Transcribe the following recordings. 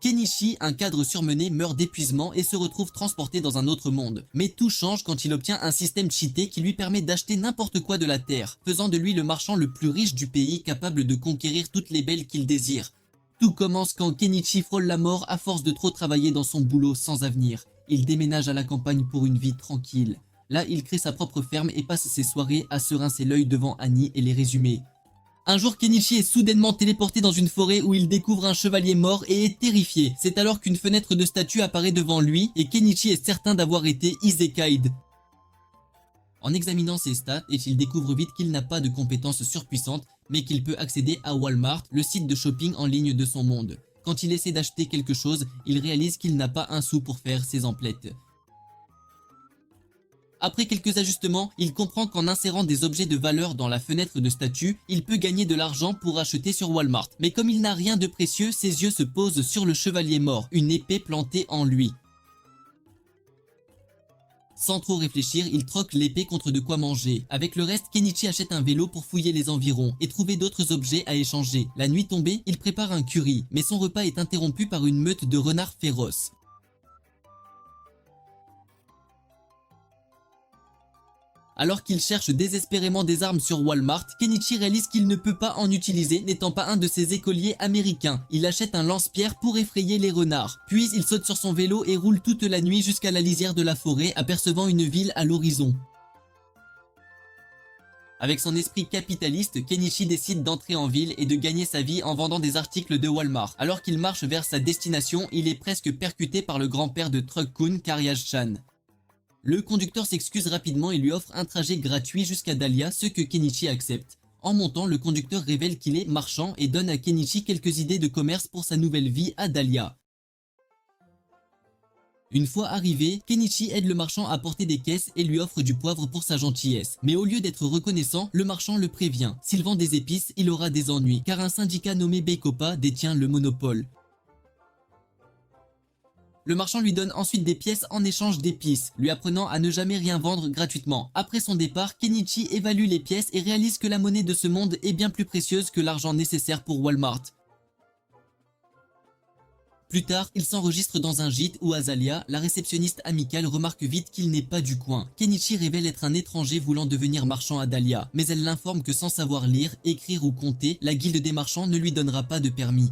Kenichi, un cadre surmené, meurt d'épuisement et se retrouve transporté dans un autre monde. Mais tout change quand il obtient un système cheaté qui lui permet d'acheter n'importe quoi de la Terre, faisant de lui le marchand le plus riche du pays, capable de conquérir toutes les belles qu'il désire. Tout commence quand Kenichi frôle la mort à force de trop travailler dans son boulot sans avenir. Il déménage à la campagne pour une vie tranquille. Là, il crée sa propre ferme et passe ses soirées à se rincer l'œil devant Annie et les résumés. Un jour, Kenichi est soudainement téléporté dans une forêt où il découvre un chevalier mort et est terrifié. C'est alors qu'une fenêtre de statue apparaît devant lui et Kenichi est certain d'avoir été isekai'd. En examinant ses stats, il découvre vite qu'il n'a pas de compétences surpuissantes, mais qu'il peut accéder à Walmart, le site de shopping en ligne de son monde. Quand il essaie d'acheter quelque chose, il réalise qu'il n'a pas un sou pour faire ses emplettes. Après quelques ajustements, il comprend qu'en insérant des objets de valeur dans la fenêtre de statue, il peut gagner de l'argent pour acheter sur Walmart. Mais comme il n'a rien de précieux, ses yeux se posent sur le chevalier mort, une épée plantée en lui. Sans trop réfléchir, il troque l'épée contre de quoi manger. Avec le reste, Kenichi achète un vélo pour fouiller les environs et trouver d'autres objets à échanger. La nuit tombée, il prépare un curry, mais son repas est interrompu par une meute de renards féroces. Alors qu'il cherche désespérément des armes sur Walmart, Kenichi réalise qu'il ne peut pas en utiliser, n'étant pas un de ces écoliers américains. Il achète un lance-pierre pour effrayer les renards. Puis il saute sur son vélo et roule toute la nuit jusqu'à la lisière de la forêt, apercevant une ville à l'horizon. Avec son esprit capitaliste, Kenichi décide d'entrer en ville et de gagner sa vie en vendant des articles de Walmart. Alors qu'il marche vers sa destination, il est presque percuté par le grand-père de Truck-kun, Karyaj-chan. Le conducteur s'excuse rapidement et lui offre un trajet gratuit jusqu'à Dahlia, ce que Kenichi accepte. En montant, le conducteur révèle qu'il est marchand et donne à Kenichi quelques idées de commerce pour sa nouvelle vie à Dahlia. Une fois arrivé, Kenichi aide le marchand à porter des caisses et lui offre du poivre pour sa gentillesse. Mais au lieu d'être reconnaissant, le marchand le prévient. S'il vend des épices, il aura des ennuis, car un syndicat nommé Beikopa détient le monopole. Le marchand lui donne ensuite des pièces en échange d'épices, lui apprenant à ne jamais rien vendre gratuitement. Après son départ, Kenichi évalue les pièces et réalise que la monnaie de ce monde est bien plus précieuse que l'argent nécessaire pour Walmart. Plus tard, il s'enregistre dans un gîte où Azalia, la réceptionniste amicale, remarque vite qu'il n'est pas du coin. Kenichi révèle être un étranger voulant devenir marchand à Dahlia, mais elle l'informe que sans savoir lire, écrire ou compter, la guilde des marchands ne lui donnera pas de permis.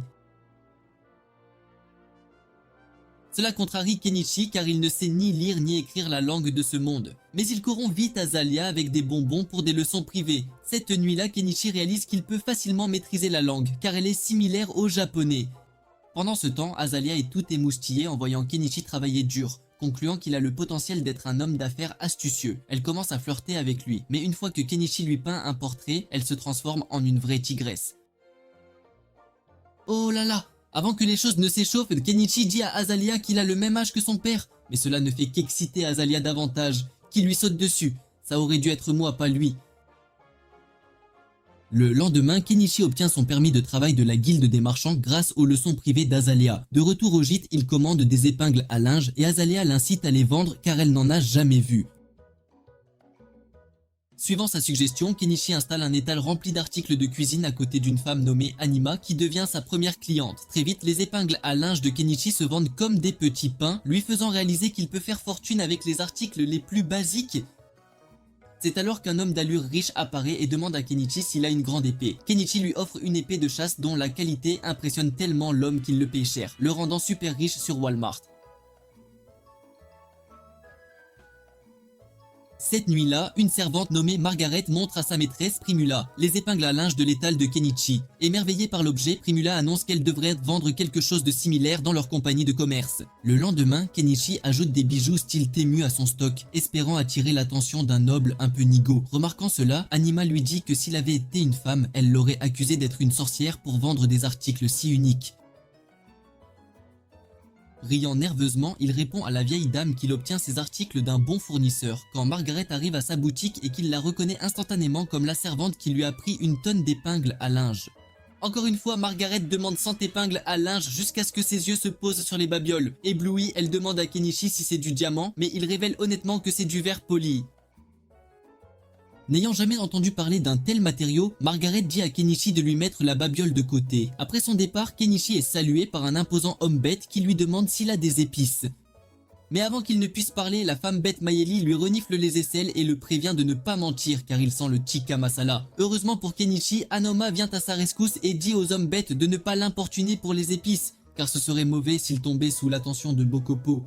Cela contrarie Kenichi car il ne sait ni lire ni écrire la langue de ce monde. Mais il corrompt vite Azalia avec des bonbons pour des leçons privées. Cette nuit-là, Kenichi réalise qu'il peut facilement maîtriser la langue car elle est similaire au japonais. Pendant ce temps, Azalia est tout émoustillée en voyant Kenichi travailler dur, concluant qu'il a le potentiel d'être un homme d'affaires astucieux. Elle commence à flirter avec lui, mais une fois que Kenichi lui peint un portrait, elle se transforme en une vraie tigresse. Oh là là! Avant que les choses ne s'échauffent, Kenichi dit à Azalia qu'il a le même âge que son père. Mais cela ne fait qu'exciter Azalia davantage, qui lui saute dessus. Ça aurait dû être moi, pas lui. Le lendemain, Kenichi obtient son permis de travail de la guilde des marchands grâce aux leçons privées d'Azalia. De retour au gîte, il commande des épingles à linge et Azalia l'incite à les vendre car elle n'en a jamais vu. Suivant sa suggestion, Kenichi installe un étal rempli d'articles de cuisine à côté d'une femme nommée Anima qui devient sa première cliente. Très vite, les épingles à linge de Kenichi se vendent comme des petits pains, lui faisant réaliser qu'il peut faire fortune avec les articles les plus basiques. C'est alors qu'un homme d'allure riche apparaît et demande à Kenichi s'il a une grande épée. Kenichi lui offre une épée de chasse dont la qualité impressionne tellement l'homme qu'il le paye cher, le rendant super riche sur Walmart. Cette nuit-là, une servante nommée Margaret montre à sa maîtresse Primula les épingles à linge de l'étal de Kenichi. Émerveillée par l'objet, Primula annonce qu'elle devrait vendre quelque chose de similaire dans leur compagnie de commerce. Le lendemain, Kenichi ajoute des bijoux style Temu à son stock, espérant attirer l'attention d'un noble un peu nigaud. Remarquant cela, Anima lui dit que s'il avait été une femme, elle l'aurait accusé d'être une sorcière pour vendre des articles si uniques. Riant nerveusement, il répond à la vieille dame qu'il obtient ses articles d'un bon fournisseur. Quand Margaret arrive à sa boutique et qu'il la reconnaît instantanément comme la servante qui lui a pris une tonne d'épingles à linge. Encore une fois, Margaret demande 100 épingles à linge jusqu'à ce que ses yeux se posent sur les babioles. Éblouie, elle demande à Kenichi si c'est du diamant, mais il révèle honnêtement que c'est du verre poli. N'ayant jamais entendu parler d'un tel matériau, Margaret dit à Kenichi de lui mettre la babiole de côté. Après son départ, Kenichi est salué par un imposant homme bête qui lui demande s'il a des épices. Mais avant qu'il ne puisse parler, la femme bête Mayeli lui renifle les aisselles et le prévient de ne pas mentir car il sent le tikka masala. Heureusement pour Kenichi, Anoma vient à sa rescousse et dit aux hommes bêtes de ne pas l'importuner pour les épices, car ce serait mauvais s'il tombait sous l'attention de Bokopo.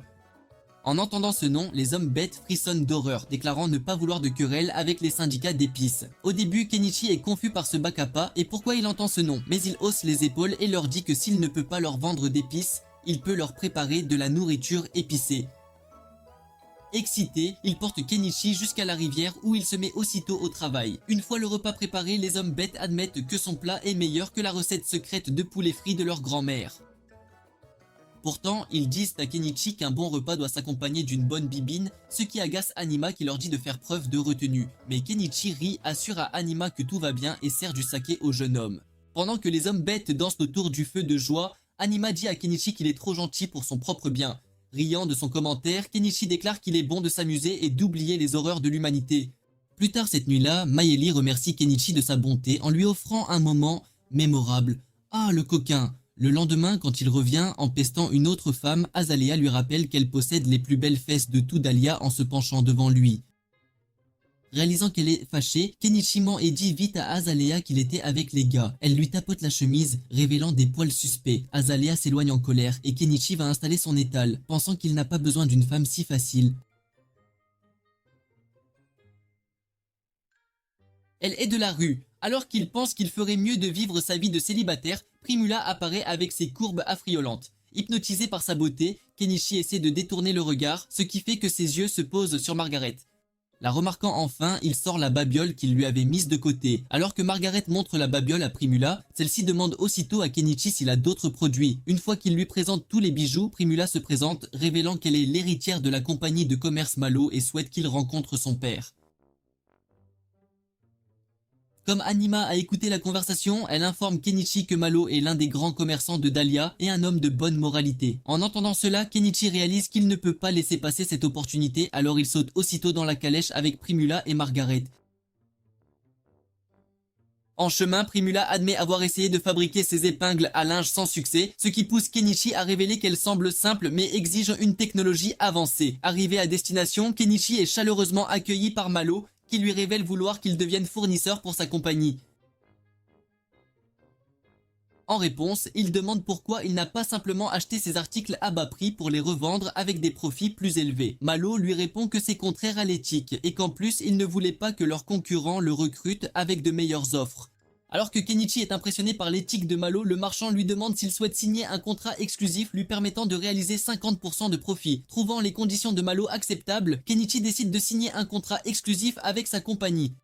En entendant ce nom, les hommes bêtes frissonnent d'horreur, déclarant ne pas vouloir de querelle avec les syndicats d'épices. Au début, Kenichi est confus par ce Bakapa et pourquoi il entend ce nom, mais il hausse les épaules et leur dit que s'il ne peut pas leur vendre d'épices, il peut leur préparer de la nourriture épicée. Excité, il porte Kenichi jusqu'à la rivière où il se met aussitôt au travail. Une fois le repas préparé, les hommes bêtes admettent que son plat est meilleur que la recette secrète de poulet frit de leur grand-mère. Pourtant, ils disent à Kenichi qu'un bon repas doit s'accompagner d'une bonne bibine, ce qui agace Anima qui leur dit de faire preuve de retenue. Mais Kenichi rit, assure à Anima que tout va bien et sert du saké au jeune homme. Pendant que les hommes bêtes dansent autour du feu de joie, Anima dit à Kenichi qu'il est trop gentil pour son propre bien. Riant de son commentaire, Kenichi déclare qu'il est bon de s'amuser et d'oublier les horreurs de l'humanité. Plus tard cette nuit-là, Mayeli remercie Kenichi de sa bonté en lui offrant un moment mémorable. Ah, le coquin! Le lendemain, quand il revient, en pestant une autre femme, Azalea lui rappelle qu'elle possède les plus belles fesses de tout Dahlia en se penchant devant lui. Réalisant qu'elle est fâchée, Kenichi ment et dit vite à Azalea qu'il était avec les gars. Elle lui tapote la chemise, révélant des poils suspects. Azalea s'éloigne en colère et Kenichi va installer son étal, pensant qu'il n'a pas besoin d'une femme si facile. Elle est de la rue. Alors qu'il pense qu'il ferait mieux de vivre sa vie de célibataire, Primula apparaît avec ses courbes affriolantes. Hypnotisé par sa beauté, Kenichi essaie de détourner le regard, ce qui fait que ses yeux se posent sur Margaret. La remarquant enfin, il sort la babiole qu'il lui avait mise de côté. Alors que Margaret montre la babiole à Primula, celle-ci demande aussitôt à Kenichi s'il a d'autres produits. Une fois qu'il lui présente tous les bijoux, Primula se présente, révélant qu'elle est l'héritière de la compagnie de commerce Malo et souhaite qu'il rencontre son père. Comme Anima a écouté la conversation, elle informe Kenichi que Malo est l'un des grands commerçants de Dahlia et un homme de bonne moralité. En entendant cela, Kenichi réalise qu'il ne peut pas laisser passer cette opportunité, alors il saute aussitôt dans la calèche avec Primula et Margaret. En chemin, Primula admet avoir essayé de fabriquer ses épingles à linge sans succès, ce qui pousse Kenichi à révéler qu'elles semblent simples mais exigent une technologie avancée. Arrivé à destination, Kenichi est chaleureusement accueilli par Malo, qui lui révèle vouloir qu'il devienne fournisseur pour sa compagnie. En réponse, il demande pourquoi il n'a pas simplement acheté ses articles à bas prix pour les revendre avec des profits plus élevés. Malo lui répond que c'est contraire à l'éthique et qu'en plus il ne voulait pas que leurs concurrents le recrutent avec de meilleures offres. Alors que Kenichi est impressionné par l'éthique de Malo, le marchand lui demande s'il souhaite signer un contrat exclusif lui permettant de réaliser 50% de profit. Trouvant les conditions de Malo acceptables, Kenichi décide de signer un contrat exclusif avec sa compagnie.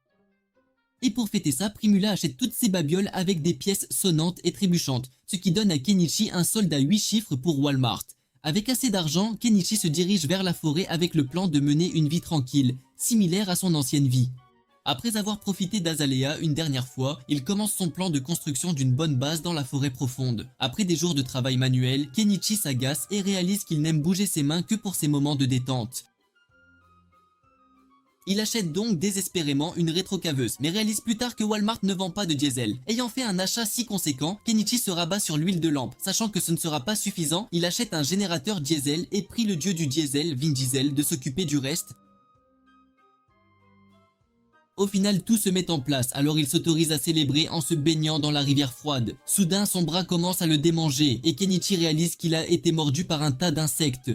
Et pour fêter ça, Primula achète toutes ses babioles avec des pièces sonnantes et trébuchantes, ce qui donne à Kenichi un solde à 8 chiffres pour Walmart. Avec assez d'argent, Kenichi se dirige vers la forêt avec le plan de mener une vie tranquille, similaire à son ancienne vie. Après avoir profité d'Azalea une dernière fois, il commence son plan de construction d'une bonne base dans la forêt profonde. Après des jours de travail manuel, Kenichi s'agace et réalise qu'il n'aime bouger ses mains que pour ses moments de détente. Il achète donc désespérément une rétrocaveuse, mais réalise plus tard que Walmart ne vend pas de diesel. Ayant fait un achat si conséquent, Kenichi se rabat sur l'huile de lampe. Sachant que ce ne sera pas suffisant, il achète un générateur diesel et prie le dieu du diesel, Vin Diesel, de s'occuper du reste. Au final, tout se met en place, alors il s'autorise à célébrer en se baignant dans la rivière froide. Soudain, son bras commence à le démanger, et Kenichi réalise qu'il a été mordu par un tas d'insectes.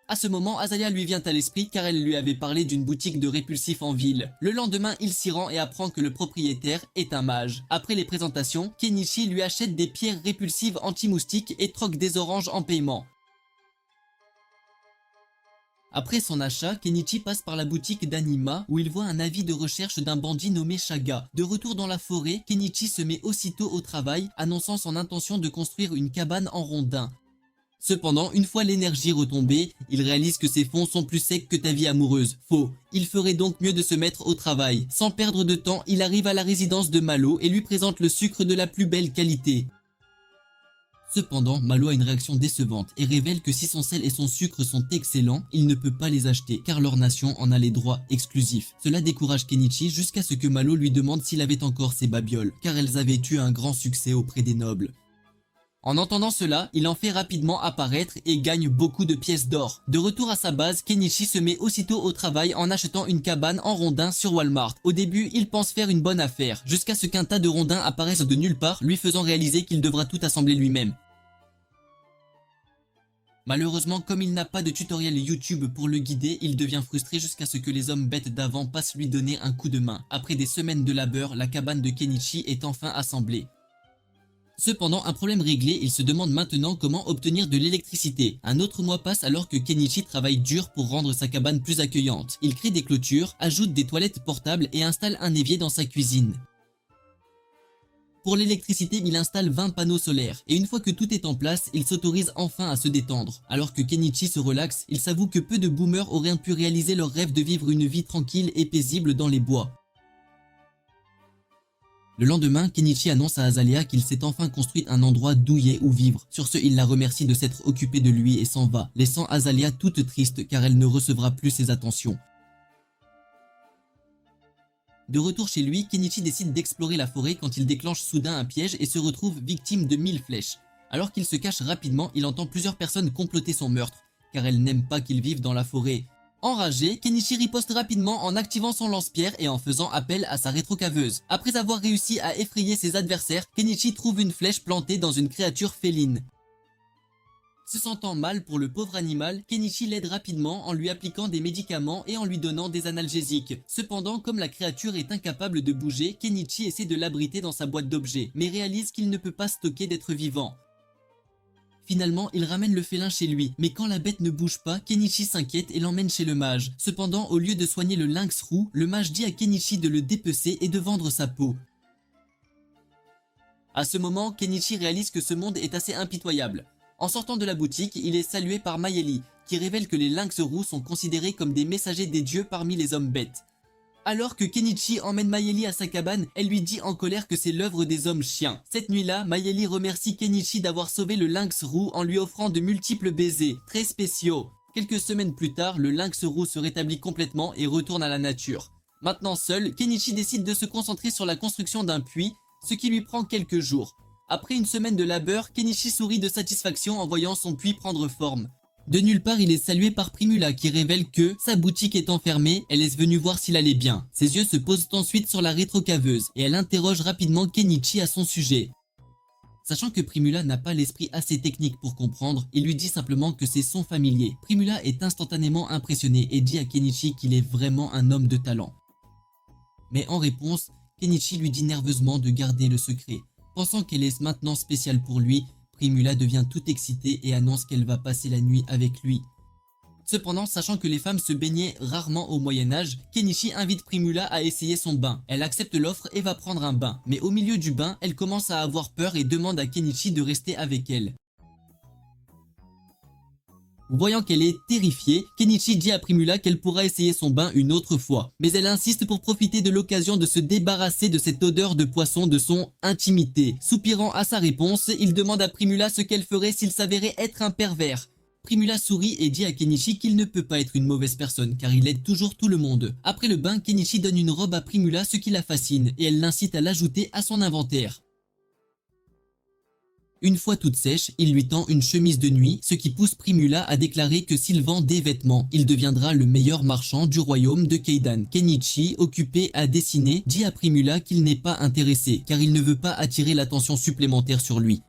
À ce moment, Azalea lui vient à l'esprit car elle lui avait parlé d'une boutique de répulsifs en ville. Le lendemain, il s'y rend et apprend que le propriétaire est un mage. Après les présentations, Kenichi lui achète des pierres répulsives anti-moustiques et troque des oranges en paiement. Après son achat, Kenichi passe par la boutique d'Anima où il voit un avis de recherche d'un bandit nommé Shaga. De retour dans la forêt, Kenichi se met aussitôt au travail, annonçant son intention de construire une cabane en rondin. Cependant, une fois l'énergie retombée, il réalise que ses fonds sont plus secs que ta vie amoureuse. Faux. Il ferait donc mieux de se mettre au travail. Sans perdre de temps, il arrive à la résidence de Malo et lui présente le sucre de la plus belle qualité. Cependant, Malo a une réaction décevante et révèle que si son sel et son sucre sont excellents, il ne peut pas les acheter car leur nation en a les droits exclusifs. Cela décourage Kenichi jusqu'à ce que Malo lui demande s'il avait encore ses babioles, car elles avaient eu un grand succès auprès des nobles. En entendant cela, il en fait rapidement apparaître et gagne beaucoup de pièces d'or. De retour à sa base, Kenichi se met aussitôt au travail en achetant une cabane en rondins sur Walmart. Au début, il pense faire une bonne affaire, jusqu'à ce qu'un tas de rondins apparaissent de nulle part, lui faisant réaliser qu'il devra tout assembler lui-même. Malheureusement, comme il n'a pas de tutoriel YouTube pour le guider, il devient frustré jusqu'à ce que les hommes bêtes d'avant passent lui donner un coup de main. Après des semaines de labeur, la cabane de Kenichi est enfin assemblée. Cependant, un problème réglé, il se demande maintenant comment obtenir de l'électricité. Un autre mois passe alors que Kenichi travaille dur pour rendre sa cabane plus accueillante. Il crée des clôtures, ajoute des toilettes portables et installe un évier dans sa cuisine. Pour l'électricité, il installe 20 panneaux solaires, et une fois que tout est en place, il s'autorise enfin à se détendre. Alors que Kenichi se relaxe, il s'avoue que peu de boomers auraient pu réaliser leur rêve de vivre une vie tranquille et paisible dans les bois. Le lendemain, Kenichi annonce à Azalea qu'il s'est enfin construit un endroit douillet où vivre. Sur ce, il la remercie de s'être occupé de lui et s'en va, laissant Azalea toute triste car elle ne recevra plus ses attentions. De retour chez lui, Kenichi décide d'explorer la forêt quand il déclenche soudain un piège et se retrouve victime de 1000 flèches. Alors qu'il se cache rapidement, il entend plusieurs personnes comploter son meurtre, car elles n'aiment pas qu'il vive dans la forêt. Enragé, Kenichi riposte rapidement en activant son lance-pierre et en faisant appel à sa rétrocaveuse. Après avoir réussi à effrayer ses adversaires, Kenichi trouve une flèche plantée dans une créature féline. Se sentant mal pour le pauvre animal, Kenichi l'aide rapidement en lui appliquant des médicaments et en lui donnant des analgésiques. Cependant, comme la créature est incapable de bouger, Kenichi essaie de l'abriter dans sa boîte d'objets, mais réalise qu'il ne peut pas stocker d'être vivant. Finalement, il ramène le félin chez lui, mais quand la bête ne bouge pas, Kenichi s'inquiète et l'emmène chez le mage. Cependant, au lieu de soigner le lynx roux, le mage dit à Kenichi de le dépecer et de vendre sa peau. À ce moment, Kenichi réalise que ce monde est assez impitoyable. En sortant de la boutique, il est salué par Mayeli, qui révèle que les lynx roux sont considérés comme des messagers des dieux parmi les hommes bêtes. Alors que Kenichi emmène Mayeli à sa cabane, elle lui dit en colère que c'est l'œuvre des hommes chiens. Cette nuit-là, Mayeli remercie Kenichi d'avoir sauvé le lynx roux en lui offrant de multiples baisers, très spéciaux. Quelques semaines plus tard, le lynx roux se rétablit complètement et retourne à la nature. Maintenant seul, Kenichi décide de se concentrer sur la construction d'un puits, ce qui lui prend quelques jours. Après une semaine de labeur, Kenichi sourit de satisfaction en voyant son puits prendre forme. De nulle part, il est salué par Primula qui révèle que sa boutique étant fermée, elle est venue voir s'il allait bien. Ses yeux se posent ensuite sur la rétrocaveuse et elle interroge rapidement Kenichi à son sujet. Sachant que Primula n'a pas l'esprit assez technique pour comprendre, il lui dit simplement que c'est son familier. Primula est instantanément impressionné et dit à Kenichi qu'il est vraiment un homme de talent. Mais en réponse, Kenichi lui dit nerveusement de garder le secret. Pensant qu'elle est maintenant spéciale pour lui, Primula devient toute excitée et annonce qu'elle va passer la nuit avec lui. Cependant, sachant que les femmes se baignaient rarement au Moyen-Âge, Kenichi invite Primula à essayer son bain. Elle accepte l'offre et va prendre un bain. Mais au milieu du bain, elle commence à avoir peur et demande à Kenichi de rester avec elle. Voyant qu'elle est terrifiée, Kenichi dit à Primula qu'elle pourra essayer son bain une autre fois. Mais elle insiste pour profiter de l'occasion de se débarrasser de cette odeur de poisson de son intimité. Soupirant à sa réponse, il demande à Primula ce qu'elle ferait s'il s'avérait être un pervers. Primula sourit et dit à Kenichi qu'il ne peut pas être une mauvaise personne car il aide toujours tout le monde. Après le bain, Kenichi donne une robe à Primula, ce qui la fascine, et elle l'incite à l'ajouter à son inventaire. Une fois toute sèche, il lui tend une chemise de nuit, ce qui pousse Primula à déclarer que s'il vend des vêtements, il deviendra le meilleur marchand du royaume de Keidan. Kenichi, occupé à dessiner, dit à Primula qu'il n'est pas intéressé, car il ne veut pas attirer l'attention supplémentaire sur lui.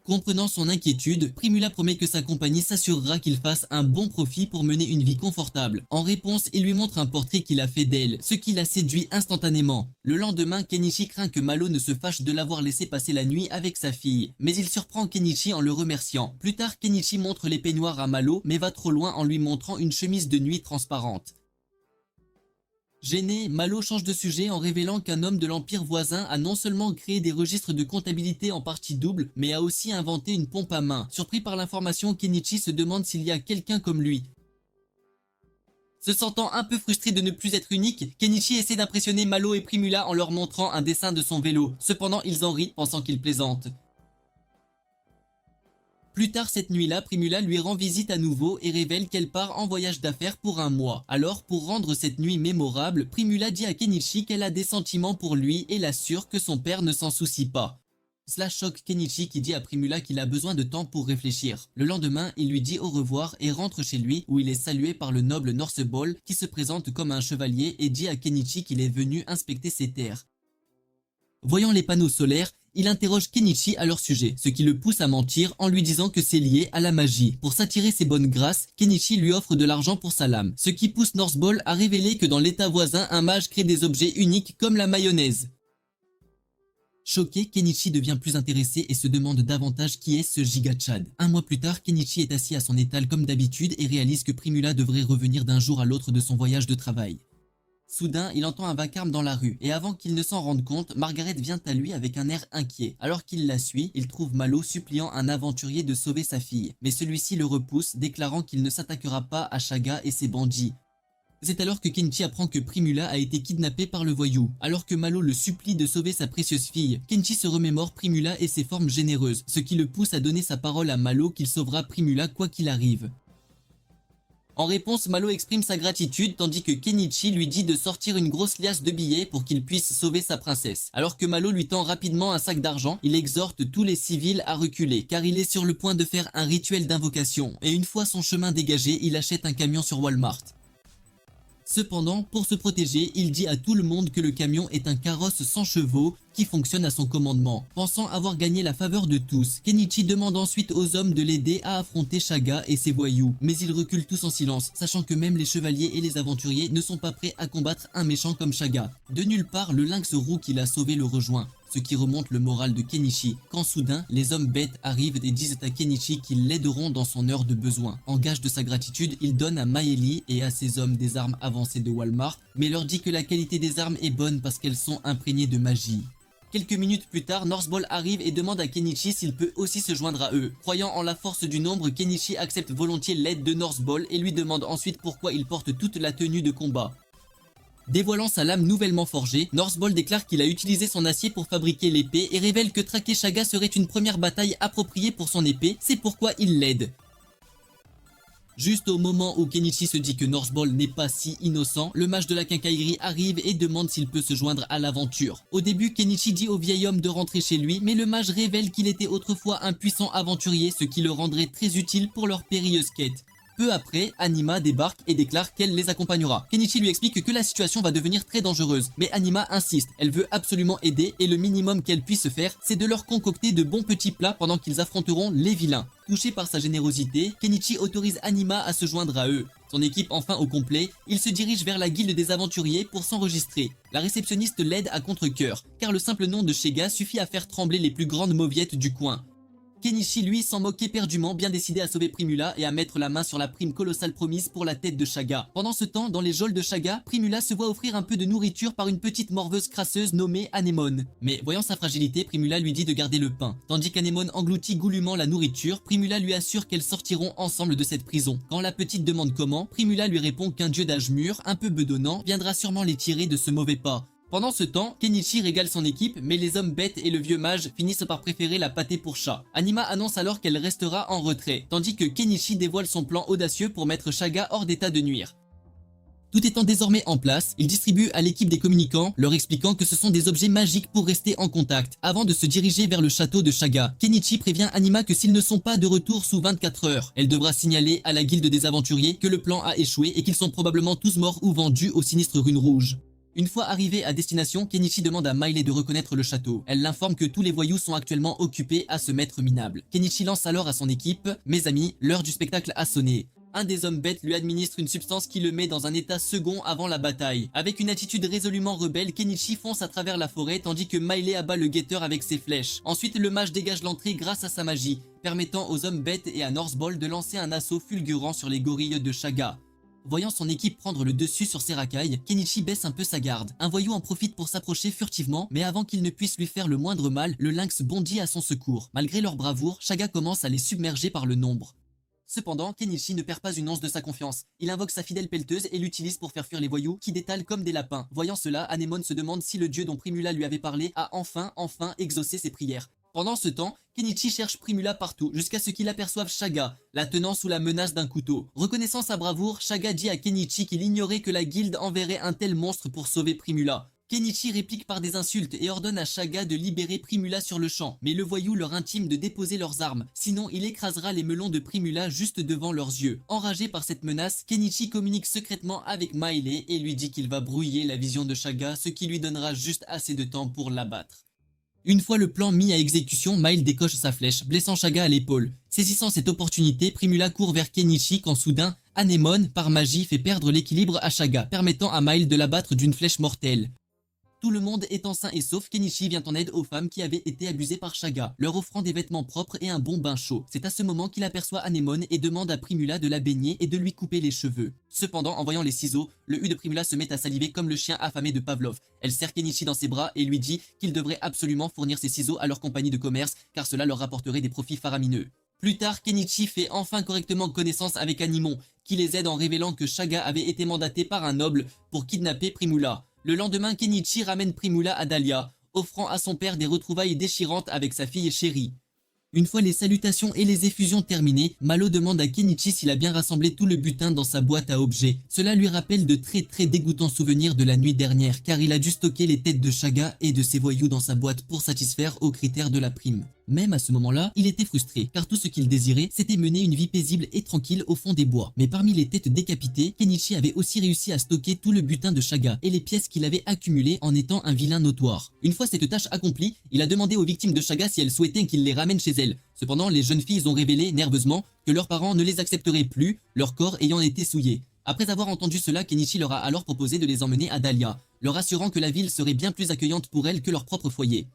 Comprenant son inquiétude, Primula promet que sa compagnie s'assurera qu'il fasse un bon profit pour mener une vie confortable. En réponse, il lui montre un portrait qu'il a fait d'elle, ce qui la séduit instantanément. Le lendemain, Kenichi craint que Malo ne se fâche de l'avoir laissé passer la nuit avec sa fille, mais il surprend Kenichi en le remerciant. Plus tard, Kenichi montre les peignoirs à Malo, mais va trop loin en lui montrant une chemise de nuit transparente. Gêné, Malo change de sujet en révélant qu'un homme de l'empire voisin a non seulement créé des registres de comptabilité en partie double, mais a aussi inventé une pompe à main. Surpris par l'information, Kenichi se demande s'il y a quelqu'un comme lui. Se sentant un peu frustré de ne plus être unique, Kenichi essaie d'impressionner Malo et Primula en leur montrant un dessin de son vélo. Cependant, ils en rient, pensant qu'il plaisante. Plus tard cette nuit-là, Primula lui rend visite à nouveau et révèle qu'elle part en voyage d'affaires pour un mois. Alors, pour rendre cette nuit mémorable, Primula dit à Kenichi qu'elle a des sentiments pour lui et l'assure que son père ne s'en soucie pas. Cela choque Kenichi qui dit à Primula qu'il a besoin de temps pour réfléchir. Le lendemain, il lui dit au revoir et rentre chez lui où il est salué par le noble Norsebol qui se présente comme un chevalier et dit à Kenichi qu'il est venu inspecter ses terres. Voyant les panneaux solaires, il interroge Kenichi à leur sujet, ce qui le pousse à mentir en lui disant que c'est lié à la magie. Pour s'attirer ses bonnes grâces, Kenichi lui offre de l'argent pour sa lame, ce qui pousse Norsebol à révéler que dans l'état voisin, un mage crée des objets uniques comme la mayonnaise. Choqué, Kenichi devient plus intéressé et se demande davantage qui est ce Giga-Chad. Un mois plus tard, Kenichi est assis à son étal comme d'habitude et réalise que Primula devrait revenir d'un jour à l'autre de son voyage de travail. Soudain, il entend un vacarme dans la rue, et avant qu'il ne s'en rende compte, Margaret vient à lui avec un air inquiet. Alors qu'il la suit, il trouve Malo suppliant un aventurier de sauver sa fille. Mais celui-ci le repousse, déclarant qu'il ne s'attaquera pas à Shaga et ses bandits. C'est alors que Kenichi apprend que Primula a été kidnappée par le voyou. Alors que Malo le supplie de sauver sa précieuse fille, Kenichi se remémore Primula et ses formes généreuses, ce qui le pousse à donner sa parole à Malo qu'il sauvera Primula quoi qu'il arrive. En réponse, Malo exprime sa gratitude tandis que Kenichi lui dit de sortir une grosse liasse de billets pour qu'il puisse sauver sa princesse. Alors que Malo lui tend rapidement un sac d'argent, il exhorte tous les civils à reculer car il est sur le point de faire un rituel d'invocation et une fois son chemin dégagé, il achète un camion sur Walmart. Cependant, pour se protéger, il dit à tout le monde que le camion est un carrosse sans chevaux qui fonctionne à son commandement. Pensant avoir gagné la faveur de tous, Kenichi demande ensuite aux hommes de l'aider à affronter Shaga et ses voyous. Mais ils reculent tous en silence, sachant que même les chevaliers et les aventuriers ne sont pas prêts à combattre un méchant comme Shaga. De nulle part, le lynx roux qui l'a sauvé le rejoint, ce qui remonte le moral de Kenichi, quand soudain, les hommes bêtes arrivent et disent à Kenichi qu'ils l'aideront dans son heure de besoin. En gage de sa gratitude, il donne à Maeli et à ses hommes des armes avancées de Walmart, mais leur dit que la qualité des armes est bonne parce qu'elles sont imprégnées de magie. Quelques minutes plus tard, Norsebol arrive et demande à Kenichi s'il peut aussi se joindre à eux. Croyant en la force du nombre, Kenichi accepte volontiers l'aide de Norsebol et lui demande ensuite pourquoi il porte toute la tenue de combat. Dévoilant sa lame nouvellement forgée, Norsebol déclare qu'il a utilisé son acier pour fabriquer l'épée et révèle que traquer Shaga serait une première bataille appropriée pour son épée, c'est pourquoi il l'aide. Juste au moment où Kenichi se dit que Norsebol n'est pas si innocent, le mage de la quincaillerie arrive et demande s'il peut se joindre à l'aventure. Au début, Kenichi dit au vieil homme de rentrer chez lui, mais le mage révèle qu'il était autrefois un puissant aventurier, ce qui le rendrait très utile pour leur périlleuse quête. Peu après, Anima débarque et déclare qu'elle les accompagnera. Kenichi lui explique que la situation va devenir très dangereuse, mais Anima insiste, elle veut absolument aider et le minimum qu'elle puisse faire, c'est de leur concocter de bons petits plats pendant qu'ils affronteront les vilains. Touché par sa générosité, Kenichi autorise Anima à se joindre à eux. Son équipe enfin au complet, il se dirige vers la guilde des aventuriers pour s'enregistrer. La réceptionniste l'aide à contre-cœur, car le simple nom de Shega suffit à faire trembler les plus grandes mauviettes du coin. Kenichi, lui, s'en moque éperdument, bien décidé à sauver Primula et à mettre la main sur la prime colossale promise pour la tête de Shaga. Pendant ce temps, dans les geôles de Shaga, Primula se voit offrir un peu de nourriture par une petite morveuse crasseuse nommée Anemone. Mais voyant sa fragilité, Primula lui dit de garder le pain. Tandis qu'Anemone engloutit goulûment la nourriture, Primula lui assure qu'elles sortiront ensemble de cette prison. Quand la petite demande comment, Primula lui répond qu'un dieu d'âge mûr, un peu bedonnant, viendra sûrement les tirer de ce mauvais pas. Pendant ce temps, Kenichi régale son équipe, mais les hommes bêtes et le vieux mage finissent par préférer la pâtée pour chat. Anima annonce alors qu'elle restera en retrait, tandis que Kenichi dévoile son plan audacieux pour mettre Shaga hors d'état de nuire. Tout étant désormais en place, il distribue à l'équipe des communicants, leur expliquant que ce sont des objets magiques pour rester en contact. Avant de se diriger vers le château de Shaga, Kenichi prévient Anima que s'ils ne sont pas de retour sous 24 heures, elle devra signaler à la guilde des aventuriers que le plan a échoué et qu'ils sont probablement tous morts ou vendus aux sinistres runes rouges. Une fois arrivé à destination, Kenichi demande à Maile de reconnaître le château. Elle l'informe que tous les voyous sont actuellement occupés à se mettre minables. Kenichi lance alors à son équipe « Mes amis, l'heure du spectacle a sonné ». Un des hommes bêtes lui administre une substance qui le met dans un état second avant la bataille. Avec une attitude résolument rebelle, Kenichi fonce à travers la forêt tandis que Maile abat le guetteur avec ses flèches. Ensuite, le mage dégage l'entrée grâce à sa magie, permettant aux hommes bêtes et à Norsebol de lancer un assaut fulgurant sur les gorilles de Shaga. Voyant son équipe prendre le dessus sur ses racailles, Kenichi baisse un peu sa garde. Un voyou en profite pour s'approcher furtivement, mais avant qu'il ne puisse lui faire le moindre mal, le lynx bondit à son secours. Malgré leur bravoure, Shaga commence à les submerger par le nombre. Cependant, Kenichi ne perd pas une once de sa confiance. Il invoque sa fidèle pelleteuse et l'utilise pour faire fuir les voyous qui détalent comme des lapins. Voyant cela, Anemone se demande si le dieu dont Primula lui avait parlé a enfin exaucé ses prières. Pendant ce temps, Kenichi cherche Primula partout jusqu'à ce qu'il aperçoive Shaga, la tenant sous la menace d'un couteau. Reconnaissant sa bravoure, Shaga dit à Kenichi qu'il ignorait que la guilde enverrait un tel monstre pour sauver Primula. Kenichi réplique par des insultes et ordonne à Shaga de libérer Primula sur le champ, mais le voyou leur intime de déposer leurs armes, sinon il écrasera les melons de Primula juste devant leurs yeux. Enragé par cette menace, Kenichi communique secrètement avec Miley et lui dit qu'il va brouiller la vision de Shaga, ce qui lui donnera juste assez de temps pour l'abattre. Une fois le plan mis à exécution, Miley décoche sa flèche, blessant Shaga à l'épaule. Saisissant cette opportunité, Primula court vers Kenichi quand soudain, Anemone, par magie, fait perdre l'équilibre à Shaga, permettant à Miley de l'abattre d'une flèche mortelle. Tout le monde étant sain et sauf, Kenichi vient en aide aux femmes qui avaient été abusées par Shaga, leur offrant des vêtements propres et un bon bain chaud. C'est à ce moment qu'il aperçoit Anemone et demande à Primula de la baigner et de lui couper les cheveux. Cependant, en voyant les ciseaux, le U de Primula se met à saliver comme le chien affamé de Pavlov. Elle serre Kenichi dans ses bras et lui dit qu'il devrait absolument fournir ces ciseaux à leur compagnie de commerce car cela leur rapporterait des profits faramineux. Plus tard, Kenichi fait enfin correctement connaissance avec Anemone, qui les aide en révélant que Shaga avait été mandaté par un noble pour kidnapper Primula. Le lendemain, Kenichi ramène Primula à Dahlia, offrant à son père des retrouvailles déchirantes avec sa fille chérie. Une fois les salutations et les effusions terminées, Malo demande à Kenichi s'il a bien rassemblé tout le butin dans sa boîte à objets. Cela lui rappelle de très dégoûtants souvenirs de la nuit dernière, car il a dû stocker les têtes de Shaga et de ses voyous dans sa boîte pour satisfaire aux critères de la prime. Même à ce moment-là, il était frustré, car tout ce qu'il désirait, c'était mener une vie paisible et tranquille au fond des bois. Mais parmi les têtes décapitées, Kenichi avait aussi réussi à stocker tout le butin de Shaga et les pièces qu'il avait accumulées en étant un vilain notoire. Une fois cette tâche accomplie, il a demandé aux victimes de Shaga si elles souhaitaient qu'il les ramène chez elles. Cependant, les jeunes filles ont révélé, nerveusement, que leurs parents ne les accepteraient plus, leur corps ayant été souillé. Après avoir entendu cela, Kenichi leur a alors proposé de les emmener à Dahlia, leur assurant que la ville serait bien plus accueillante pour elles que leur propre foyer.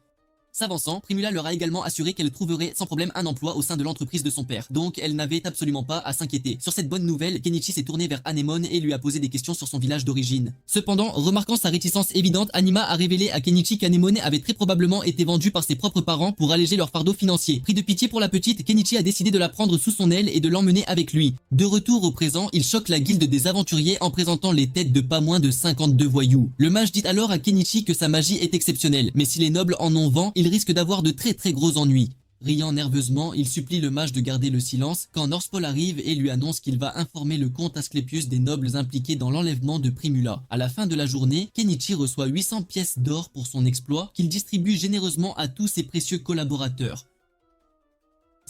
S'avançant, Primula leur a également assuré qu'elle trouverait sans problème un emploi au sein de l'entreprise de son père, donc elle n'avait absolument pas à s'inquiéter. Sur cette bonne nouvelle, Kenichi s'est tourné vers Anemone et lui a posé des questions sur son village d'origine. Cependant, remarquant sa réticence évidente, Anima a révélé à Kenichi qu'Anemone avait très probablement été vendue par ses propres parents pour alléger leur fardeau financier. Pris de pitié pour la petite, Kenichi a décidé de la prendre sous son aile et de l'emmener avec lui. De retour au présent, il choque la guilde des aventuriers en présentant les têtes de pas moins de 52 voyous. Le mage dit alors à Kenichi que sa magie est exceptionnelle, mais si les nobles en ont vent, ils risquent d'avoir de très gros ennuis. Riant nerveusement, il supplie le mage de garder le silence quand Northpole arrive et lui annonce qu'il va informer le comte Asclepius des nobles impliqués dans l'enlèvement de Primula. À la fin de la journée, Kenichi reçoit 800 pièces d'or pour son exploit qu'il distribue généreusement à tous ses précieux collaborateurs.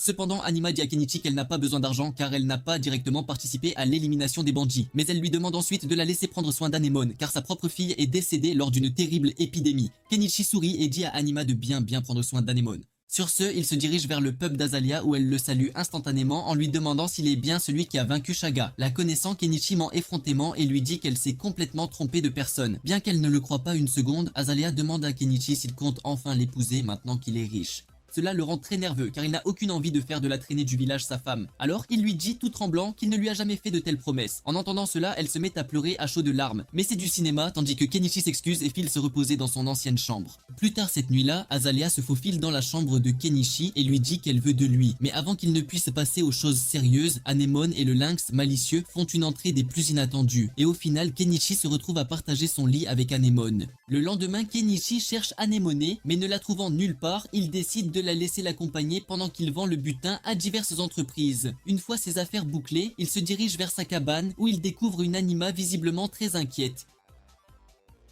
Cependant, Anima dit à Kenichi qu'elle n'a pas besoin d'argent car elle n'a pas directement participé à l'élimination des bandits. Mais elle lui demande ensuite de la laisser prendre soin d'Anemone car sa propre fille est décédée lors d'une terrible épidémie. Kenichi sourit et dit à Anima de bien prendre soin d'Anemone. Sur ce, il se dirige vers le pub d'Azalia où elle le salue instantanément en lui demandant s'il est bien celui qui a vaincu Shaga. La connaissant, Kenichi ment effrontément et lui dit qu'elle s'est complètement trompée de personne. Bien qu'elle ne le croie pas une seconde, Azalia demande à Kenichi s'il compte enfin l'épouser maintenant qu'il est riche. Cela le rend très nerveux car il n'a aucune envie de faire de la traînée du village sa femme. Alors il lui dit tout tremblant qu'il ne lui a jamais fait de telles promesses. En entendant cela, elle se met à pleurer à chaudes larmes. Mais c'est du cinéma tandis que Kenichi s'excuse et file se reposer dans son ancienne chambre. Plus tard cette nuit-là, Azalia se faufile dans la chambre de Kenichi et lui dit qu'elle veut de lui. Mais avant qu'il ne puisse passer aux choses sérieuses, Anemone et le lynx malicieux font une entrée des plus inattendues. Et au final, Kenichi se retrouve à partager son lit avec Anemone. Le lendemain, Kenichi cherche Anemone, mais ne la trouvant nulle part, il décide de la laisser l'accompagner pendant qu'il vend le butin à diverses entreprises. Une fois ses affaires bouclées, il se dirige vers sa cabane où il découvre une Anima visiblement très inquiète.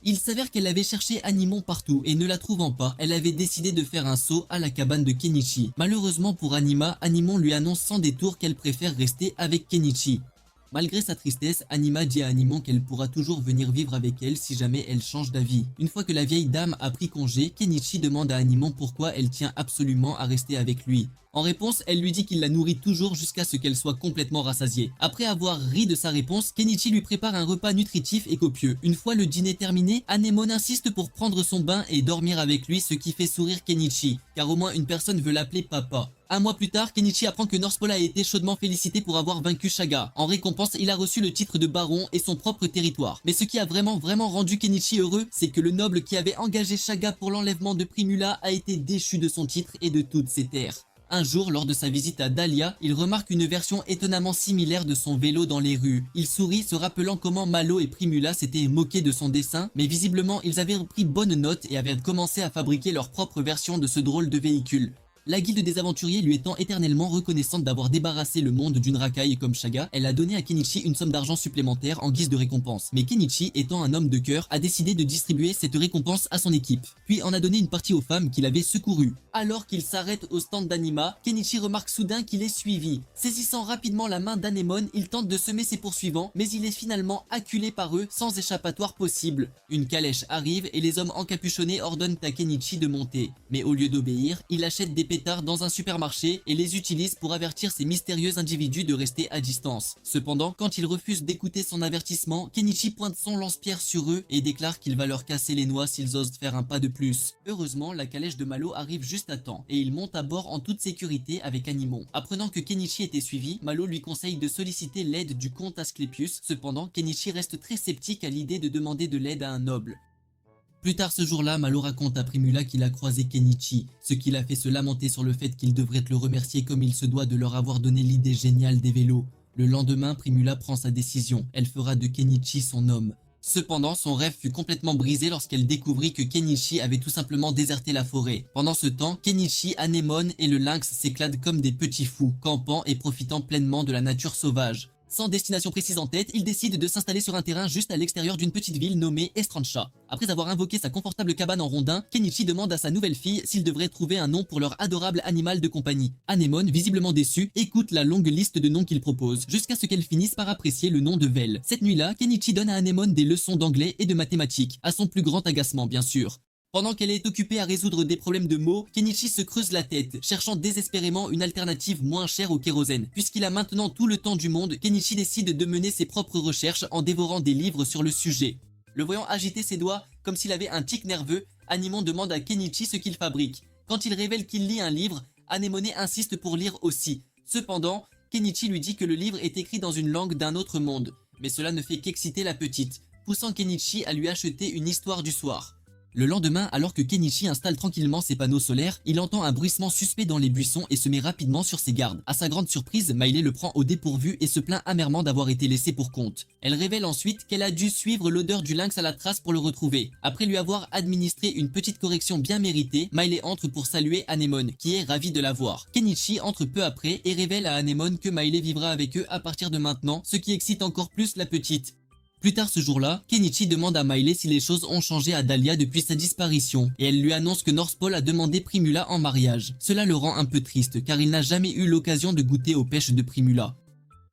Il s'avère qu'elle avait cherché Anemone partout et ne la trouvant pas, elle avait décidé de faire un saut à la cabane de Kenichi. Malheureusement pour Anima, Anemone lui annonce sans détour qu'elle préfère rester avec Kenichi. Malgré sa tristesse, Anima dit à Anemone qu'elle pourra toujours venir vivre avec elle si jamais elle change d'avis. Une fois que la vieille dame a pris congé, Kenichi demande à Anemone pourquoi elle tient absolument à rester avec lui. En réponse, elle lui dit qu'il la nourrit toujours jusqu'à ce qu'elle soit complètement rassasiée. Après avoir ri de sa réponse, Kenichi lui prépare un repas nutritif et copieux. Une fois le dîner terminé, Anemone insiste pour prendre son bain et dormir avec lui, ce qui fait sourire Kenichi, car au moins une personne veut l'appeler papa. Un mois plus tard, Kenichi apprend que Northpole a été chaudement félicité pour avoir vaincu Shaga. En récompense, il a reçu le titre de baron et son propre territoire. Mais ce qui a vraiment rendu Kenichi heureux, c'est que le noble qui avait engagé Shaga pour l'enlèvement de Primula a été déchu de son titre et de toutes ses terres. Un jour, lors de sa visite à Dahlia, il remarque une version étonnamment similaire de son vélo dans les rues. Il sourit, se rappelant comment Malo et Primula s'étaient moqués de son dessin, mais visiblement ils avaient pris bonne note et avaient commencé à fabriquer leur propre version de ce drôle de véhicule. La guilde des aventuriers lui étant éternellement reconnaissante d'avoir débarrassé le monde d'une racaille comme Shaga, elle a donné à Kenichi une somme d'argent supplémentaire en guise de récompense. Mais Kenichi, étant un homme de cœur, a décidé de distribuer cette récompense à son équipe, puis en a donné une partie aux femmes qu'il avait secourues. Alors qu'il s'arrête au stand d'Anima, Kenichi remarque soudain qu'il est suivi. Saisissant rapidement la main d'Anemone, il tente de semer ses poursuivants, mais il est finalement acculé par eux sans échappatoire possible. Une calèche arrive et les hommes encapuchonnés ordonnent à Kenichi de monter. Mais au lieu d'obéir, il achète des pétards dans un supermarché et les utilise pour avertir ces mystérieux individus de rester à distance. Cependant, quand ils refusent d'écouter son avertissement, Kenichi pointe son lance-pierre sur eux et déclare qu'il va leur casser les noix s'ils osent faire un pas de plus. Heureusement, la calèche de Malo arrive juste à temps et il monte à bord en toute sécurité avec Animon. Apprenant que Kenichi était suivi, Malo lui conseille de solliciter l'aide du comte Asclepius. Cependant, Kenichi reste très sceptique à l'idée de demander de l'aide à un noble. Plus tard ce jour-là, Malo raconte à Primula qu'il a croisé Kenichi, ce qui l'a fait se lamenter sur le fait qu'il devrait le remercier comme il se doit de leur avoir donné l'idée géniale des vélos. Le lendemain, Primula prend sa décision, elle fera de Kenichi son homme. Cependant, son rêve fut complètement brisé lorsqu'elle découvrit que Kenichi avait tout simplement déserté la forêt. Pendant ce temps, Kenichi, Anemone et le lynx s'éclatent comme des petits fous, campant et profitant pleinement de la nature sauvage. Sans destination précise en tête, il décide de s'installer sur un terrain juste à l'extérieur d'une petite ville nommée Estrancha. Après avoir invoqué sa confortable cabane en rondin, Kenichi demande à sa nouvelle fille s'il devrait trouver un nom pour leur adorable animal de compagnie. Anemone, visiblement déçue, écoute la longue liste de noms qu'il propose, jusqu'à ce qu'elle finisse par apprécier le nom de Vel. Cette nuit-là, Kenichi donne à Anemone des leçons d'anglais et de mathématiques, à son plus grand agacement bien sûr. Pendant qu'elle est occupée à résoudre des problèmes de mots, Kenichi se creuse la tête, cherchant désespérément une alternative moins chère au kérosène. Puisqu'il a maintenant tout le temps du monde, Kenichi décide de mener ses propres recherches en dévorant des livres sur le sujet. Le voyant agiter ses doigts comme s'il avait un tic nerveux, Animon demande à Kenichi ce qu'il fabrique. Quand il révèle qu'il lit un livre, Anemone insiste pour lire aussi. Cependant, Kenichi lui dit que le livre est écrit dans une langue d'un autre monde. Mais cela ne fait qu'exciter la petite, poussant Kenichi à lui acheter une histoire du soir. Le lendemain, alors que Kenichi installe tranquillement ses panneaux solaires, il entend un bruissement suspect dans les buissons et se met rapidement sur ses gardes. À sa grande surprise, Miley le prend au dépourvu et se plaint amèrement d'avoir été laissé pour compte. Elle révèle ensuite qu'elle a dû suivre l'odeur du lynx à la trace pour le retrouver. Après lui avoir administré une petite correction bien méritée, Miley entre pour saluer Anemone, qui est ravie de la voir. Kenichi entre peu après et révèle à Anemone que Miley vivra avec eux à partir de maintenant, ce qui excite encore plus la petite. Plus tard ce jour-là, Kenichi demande à Miley si les choses ont changé à Dahlia depuis sa disparition, et elle lui annonce que North Pole a demandé Primula en mariage. Cela le rend un peu triste, car il n'a jamais eu l'occasion de goûter aux pêches de Primula.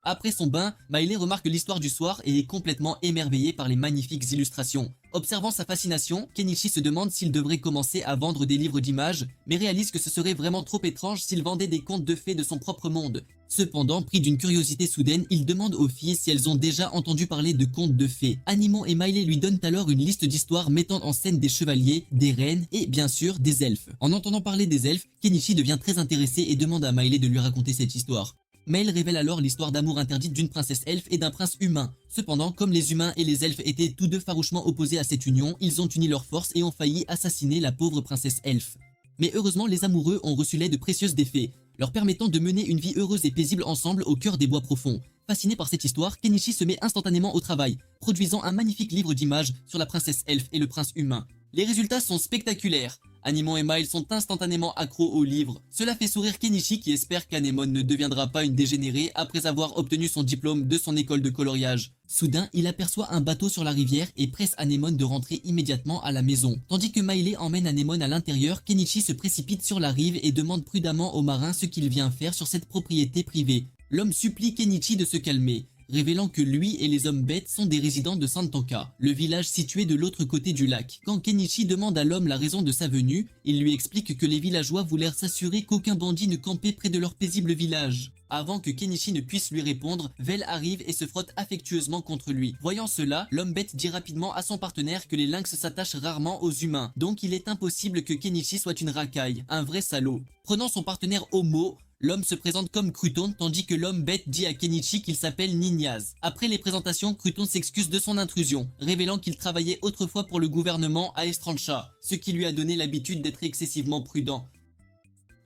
Après son bain, Miley remarque l'histoire du soir et est complètement émerveillée par les magnifiques illustrations. Observant sa fascination, Kenichi se demande s'il devrait commencer à vendre des livres d'images, mais réalise que ce serait vraiment trop étrange s'il vendait des contes de fées de son propre monde. Cependant, pris d'une curiosité soudaine, il demande aux filles si elles ont déjà entendu parler de contes de fées. Animon et Miley lui donnent alors une liste d'histoires mettant en scène des chevaliers, des reines et bien sûr des elfes. En entendant parler des elfes, Kenichi devient très intéressé et demande à Miley de lui raconter cette histoire. Mail révèle alors l'histoire d'amour interdite d'une princesse elfe et d'un prince humain. Cependant, comme les humains et les elfes étaient tous deux farouchement opposés à cette union, ils ont uni leurs forces et ont failli assassiner la pauvre princesse elfe. Mais heureusement, les amoureux ont reçu l'aide précieuse des fées, leur permettant de mener une vie heureuse et paisible ensemble au cœur des bois profonds. Fasciné par cette histoire, Kenichi se met instantanément au travail, produisant un magnifique livre d'images sur la princesse elfe et le prince humain. Les résultats sont spectaculaires. Animon et Miles sont instantanément accros au livre. Cela fait sourire Kenichi qui espère qu'Anemone ne deviendra pas une dégénérée après avoir obtenu son diplôme de son école de coloriage. Soudain, il aperçoit un bateau sur la rivière et presse Anemone de rentrer immédiatement à la maison. Tandis que Miley emmène Anemone à l'intérieur, Kenichi se précipite sur la rive et demande prudemment au marin ce qu'il vient faire sur cette propriété privée. L'homme supplie Kenichi de se calmer, révélant que lui et les hommes bêtes sont des résidents de Santanka, le village situé de l'autre côté du lac. Quand Kenichi demande à l'homme la raison de sa venue, il lui explique que les villageois voulaient s'assurer qu'aucun bandit ne campait près de leur paisible village. Avant que Kenichi ne puisse lui répondre, Vel arrive et se frotte affectueusement contre lui. Voyant cela, l'homme bête dit rapidement à son partenaire que les lynx s'attachent rarement aux humains, donc il est impossible que Kenichi soit une racaille, un vrai salaud. Prenant son partenaire au mot, l'homme se présente comme Cruton, tandis que l'homme bête dit à Kenichi qu'il s'appelle Nignaz. Après les présentations, Cruton s'excuse de son intrusion, révélant qu'il travaillait autrefois pour le gouvernement à Estrancha, ce qui lui a donné l'habitude d'être excessivement prudent.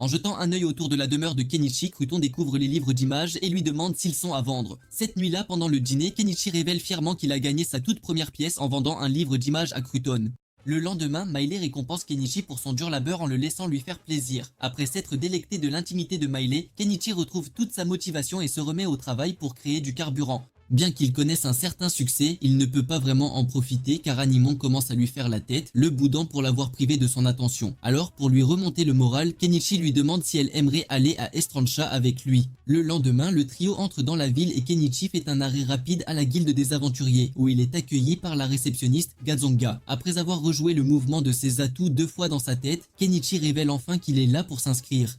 En jetant un œil autour de la demeure de Kenichi, Cruton découvre les livres d'images et lui demande s'ils sont à vendre. Cette nuit-là, pendant le dîner, Kenichi révèle fièrement qu'il a gagné sa toute première pièce en vendant un livre d'images à Cruton. Le lendemain, Miley récompense Kenichi pour son dur labeur en le laissant lui faire plaisir. Après s'être délecté de l'intimité de Miley, Kenichi retrouve toute sa motivation et se remet au travail pour créer du carburant. Bien qu'il connaisse un certain succès, il ne peut pas vraiment en profiter car Animon commence à lui faire la tête, le boudant pour l'avoir privé de son attention. Alors, pour lui remonter le moral, Kenichi lui demande si elle aimerait aller à Estrancha avec lui. Le lendemain, le trio entre dans la ville et Kenichi fait un arrêt rapide à la guilde des aventuriers, où il est accueilli par la réceptionniste Gazonga. Après avoir rejoué le mouvement de ses atouts 2 fois dans sa tête, Kenichi révèle enfin qu'il est là pour s'inscrire.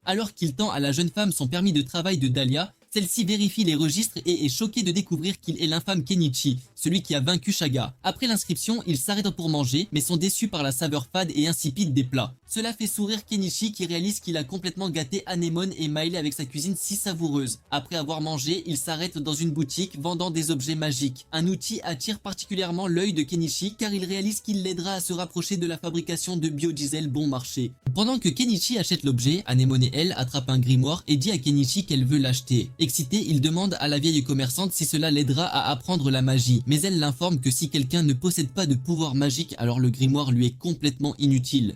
Alors qu'il tend à la jeune femme son permis de travail de Dahlia, celle-ci vérifie les registres et est choquée de découvrir qu'il est l'infâme Kenichi, celui qui a vaincu Shaga. Après l'inscription, ils s'arrêtent pour manger, mais sont déçus par la saveur fade et insipide des plats. Cela fait sourire Kenichi qui réalise qu'il a complètement gâté Anemone et Miley avec sa cuisine si savoureuse. Après avoir mangé, il s'arrête dans une boutique vendant des objets magiques. Un outil attire particulièrement l'œil de Kenichi car il réalise qu'il l'aidera à se rapprocher de la fabrication de biodiesel bon marché. Pendant que Kenichi achète l'objet, Anemone et elle attrapent un grimoire et dit à Kenichi qu'elle veut l'acheter. Excité, il demande à la vieille commerçante si cela l'aidera à apprendre la magie, mais elle l'informe que si quelqu'un ne possède pas de pouvoir magique, alors le grimoire lui est complètement inutile.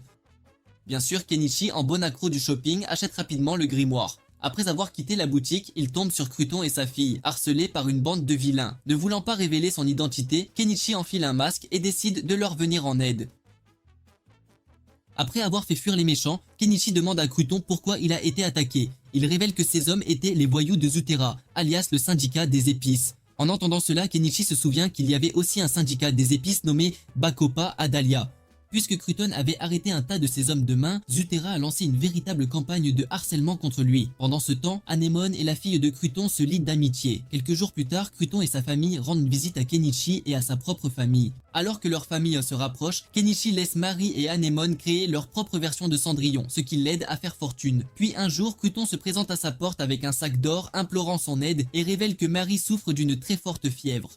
Bien sûr, Kenichi, en bon accro du shopping, achète rapidement le grimoire. Après avoir quitté la boutique, il tombe sur Cruton et sa fille, harcelés par une bande de vilains. Ne voulant pas révéler son identité, Kenichi enfile un masque et décide de leur venir en aide. Après avoir fait fuir les méchants, Kenichi demande à Cruton pourquoi il a été attaqué. Il révèle que ces hommes étaient les voyous de Zutera, alias le syndicat des épices. En entendant cela, Kenichi se souvient qu'il y avait aussi un syndicat des épices nommé Bacopa à Dahlia. Puisque Cruton avait arrêté un tas de ses hommes de main, Zutera a lancé une véritable campagne de harcèlement contre lui. Pendant ce temps, Anemone et la fille de Cruton se lient d'amitié. Quelques jours plus tard, Cruton et sa famille rendent visite à Kenichi et à sa propre famille. Alors que leur famille se rapproche, Kenichi laisse Marie et Anemone créer leur propre version de Cendrillon, ce qui l'aide à faire fortune. Puis un jour, Cruton se présente à sa porte avec un sac d'or, implorant son aide et révèle que Marie souffre d'une très forte fièvre.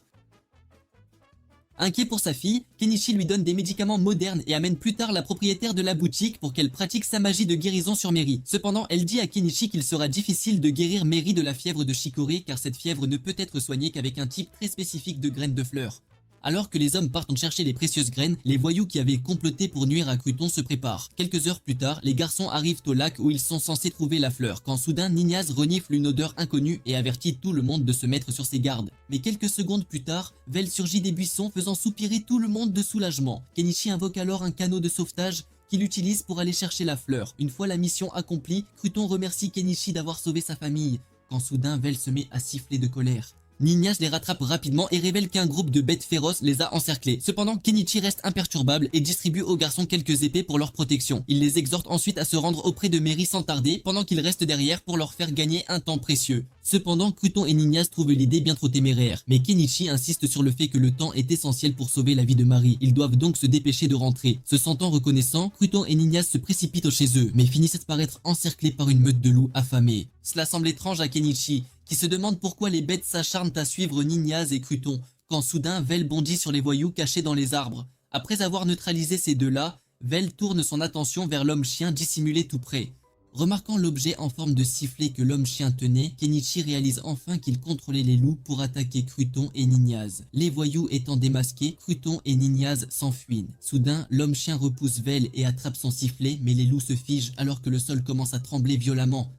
Inquiet pour sa fille, Kenichi lui donne des médicaments modernes et amène plus tard la propriétaire de la boutique pour qu'elle pratique sa magie de guérison sur Mary. Cependant, elle dit à Kenichi qu'il sera difficile de guérir Mary de la fièvre de chicorée car cette fièvre ne peut être soignée qu'avec un type très spécifique de graines de fleurs. Alors que les hommes partent chercher les précieuses graines, les voyous qui avaient comploté pour nuire à Cruton se préparent. Quelques heures plus tard, les garçons arrivent au lac où ils sont censés trouver la fleur, quand soudain Nignaz renifle une odeur inconnue et avertit tout le monde de se mettre sur ses gardes. Mais quelques secondes plus tard, Vel surgit des buissons faisant soupirer tout le monde de soulagement. Kenichi invoque alors un canot de sauvetage qu'il utilise pour aller chercher la fleur. Une fois la mission accomplie, Cruton remercie Kenichi d'avoir sauvé sa famille, quand soudain Vel se met à siffler de colère. Nignaz les rattrape rapidement et révèle qu'un groupe de bêtes féroces les a encerclés. Cependant, Kenichi reste imperturbable et distribue aux garçons quelques épées pour leur protection. Il les exhorte ensuite à se rendre auprès de Mary sans tarder, pendant qu'il reste derrière pour leur faire gagner un temps précieux. Cependant, Cruton et Nignaz trouvent l'idée bien trop téméraire, mais Kenichi insiste sur le fait que le temps est essentiel pour sauver la vie de Marie. Ils doivent donc se dépêcher de rentrer. Se sentant reconnaissants, Cruton et Nignaz se précipitent chez eux, mais finissent par être encerclés par une meute de loups affamés. Cela semble étrange à Kenichi, qui se demande pourquoi les bêtes s'acharnent à suivre Nignaz et Cruton, quand soudain Vel bondit sur les voyous cachés dans les arbres. Après avoir neutralisé ces deux-là, Vel tourne son attention vers l'homme-chien dissimulé tout près. Remarquant l'objet en forme de sifflet que l'homme-chien tenait, Kenichi réalise enfin qu'il contrôlait les loups pour attaquer Cruton et Nignaz. Les voyous étant démasqués, Cruton et Nignaz s'enfuient. Soudain, l'homme-chien repousse Vel et attrape son sifflet, mais les loups se figent alors que le sol commence à trembler violemment.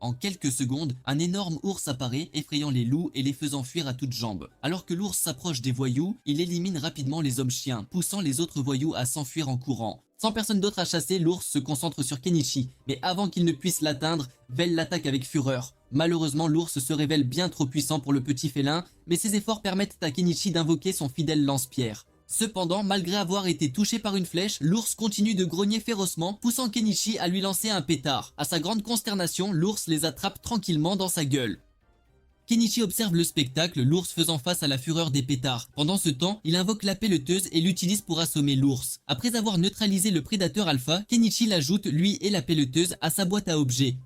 En quelques secondes, un énorme ours apparaît, effrayant les loups et les faisant fuir à toutes jambes. Alors que l'ours s'approche des voyous, il élimine rapidement les hommes-chiens, poussant les autres voyous à s'enfuir en courant. Sans personne d'autre à chasser, l'ours se concentre sur Kenichi, mais avant qu'il ne puisse l'atteindre, Vel l'attaque avec fureur. Malheureusement, l'ours se révèle bien trop puissant pour le petit félin, mais ses efforts permettent à Kenichi d'invoquer son fidèle lance-pierre. Cependant, malgré avoir été touché par une flèche, l'ours continue de grogner férocement, poussant Kenichi à lui lancer un pétard. À sa grande consternation, l'ours les attrape tranquillement dans sa gueule. Kenichi observe le spectacle, l'ours faisant face à la fureur des pétards. Pendant ce temps, il invoque la pelleteuse et l'utilise pour assommer l'ours. Après avoir neutralisé le prédateur alpha, Kenichi l'ajoute, lui et la pelleteuse, à sa boîte à objets.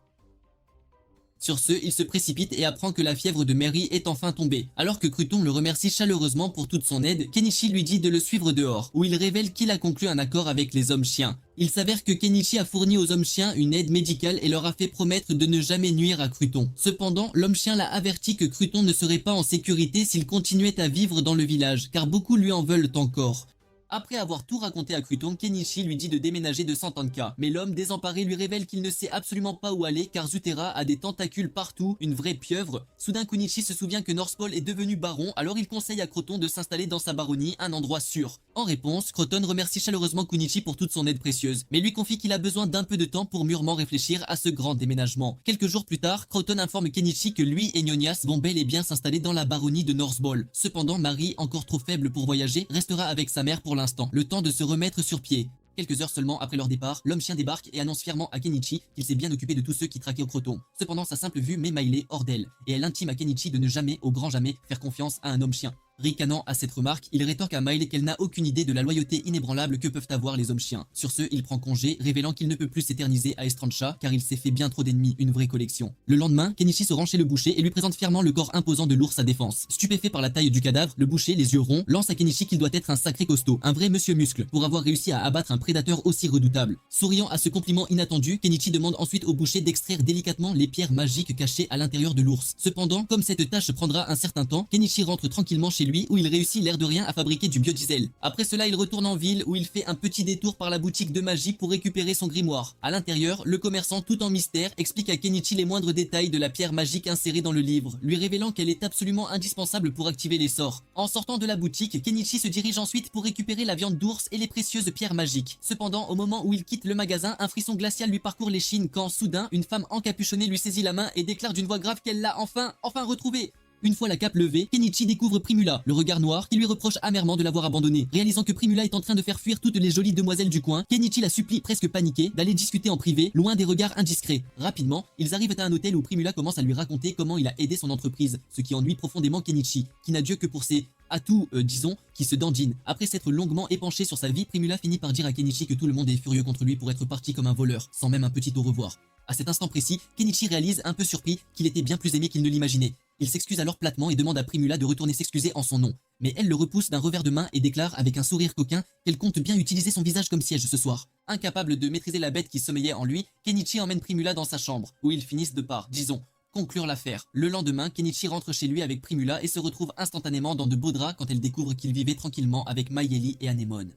Sur ce, il se précipite et apprend que la fièvre de Mary est enfin tombée. Alors que Cruton le remercie chaleureusement pour toute son aide, Kenichi lui dit de le suivre dehors, où il révèle qu'il a conclu un accord avec les hommes-chiens. Il s'avère que Kenichi a fourni aux hommes-chiens une aide médicale et leur a fait promettre de ne jamais nuire à Cruton. Cependant, l'homme-chien l'a averti que Cruton ne serait pas en sécurité s'il continuait à vivre dans le village, car beaucoup lui en veulent encore. Après avoir tout raconté à Cruton, Kenichi lui dit de déménager de Santanka. Mais l'homme désemparé lui révèle qu'il ne sait absolument pas où aller car Zutera a des tentacules partout, une vraie pieuvre. Soudain Kunichi se souvient que Northpole est devenu baron, alors il conseille à Croton de s'installer dans sa baronnie, un endroit sûr. En réponse, Croton remercie chaleureusement Kunichi pour toute son aide précieuse, mais lui confie qu'il a besoin d'un peu de temps pour mûrement réfléchir à ce grand déménagement. Quelques jours plus tard, Croton informe Kenichi que lui et Nionias vont bel et bien s'installer dans la baronnie de Northpole. Cependant, Marie, encore trop faible pour voyager, restera avec sa mère pour l'instant, le temps de se remettre sur pied. Quelques heures seulement après leur départ, l'homme-chien débarque et annonce fièrement à Kenichi qu'il s'est bien occupé de tous ceux qui traquaient au Croton. Cependant, sa simple vue met Maile hors d'elle, et elle intime à Kenichi de ne jamais, au grand jamais, faire confiance à un homme-chien. Ricanant à cette remarque, il rétorque à Maile qu'elle n'a aucune idée de la loyauté inébranlable que peuvent avoir les hommes-chiens. Sur ce, il prend congé, révélant qu'il ne peut plus s'éterniser à Estrancha car il s'est fait bien trop d'ennemis, une vraie collection. Le lendemain, Kenichi se rend chez le boucher et lui présente fièrement le corps imposant de l'ours à défense. Stupéfait par la taille du cadavre, le boucher, les yeux ronds, lance à Kenichi qu'il doit être un sacré costaud, un vrai monsieur muscle, pour avoir réussi à abattre un prédateur aussi redoutable. Souriant à ce compliment inattendu, Kenichi demande ensuite au boucher d'extraire délicatement les pierres magiques cachées à l'intérieur de l'ours. Cependant, comme cette tâche prendra un certain temps, Kenichi rentre tranquillement chez lui où il réussit l'air de rien à fabriquer du biodiesel. Après cela, il retourne en ville où il fait un petit détour par la boutique de magie pour récupérer son grimoire. À l'intérieur, le commerçant tout en mystère explique à Kenichi les moindres détails de la pierre magique insérée dans le livre, lui révélant qu'elle est absolument indispensable pour activer les sorts. En sortant de la boutique, Kenichi se dirige ensuite pour récupérer la viande d'ours et les précieuses pierres magiques. Cependant, au moment où il quitte le magasin, un frisson glacial lui parcourt l'échine quand, soudain, une femme encapuchonnée lui saisit la main et déclare d'une voix grave qu'elle l'a enfin retrouvée. Une fois la cape levée, Kenichi découvre Primula, le regard noir, qui lui reproche amèrement de l'avoir abandonné. Réalisant que Primula est en train de faire fuir toutes les jolies demoiselles du coin, Kenichi la supplie, presque paniquée, d'aller discuter en privé, loin des regards indiscrets. Rapidement, ils arrivent à un hôtel où Primula commence à lui raconter comment il a aidé son entreprise, ce qui ennuie profondément Kenichi, qui n'a Dieu que pour ses atouts, disons, qui se dandine. Après s'être longuement épanché sur sa vie, Primula finit par dire à Kenichi que tout le monde est furieux contre lui pour être parti comme un voleur, sans même un petit au revoir. À cet instant précis, Kenichi réalise, un peu surpris, qu'il était bien plus aimé qu'il ne l'imaginait. Il s'excuse alors platement et demande à Primula de retourner s'excuser en son nom. Mais elle le repousse d'un revers de main et déclare avec un sourire coquin qu'elle compte bien utiliser son visage comme siège ce soir. Incapable de maîtriser la bête qui sommeillait en lui, Kenichi emmène Primula dans sa chambre, où ils finissent de par, disons, conclure l'affaire. Le lendemain, Kenichi rentre chez lui avec Primula et se retrouve instantanément dans de beaux draps quand elle découvre qu'il vivait tranquillement avec Mayeli et Anemone.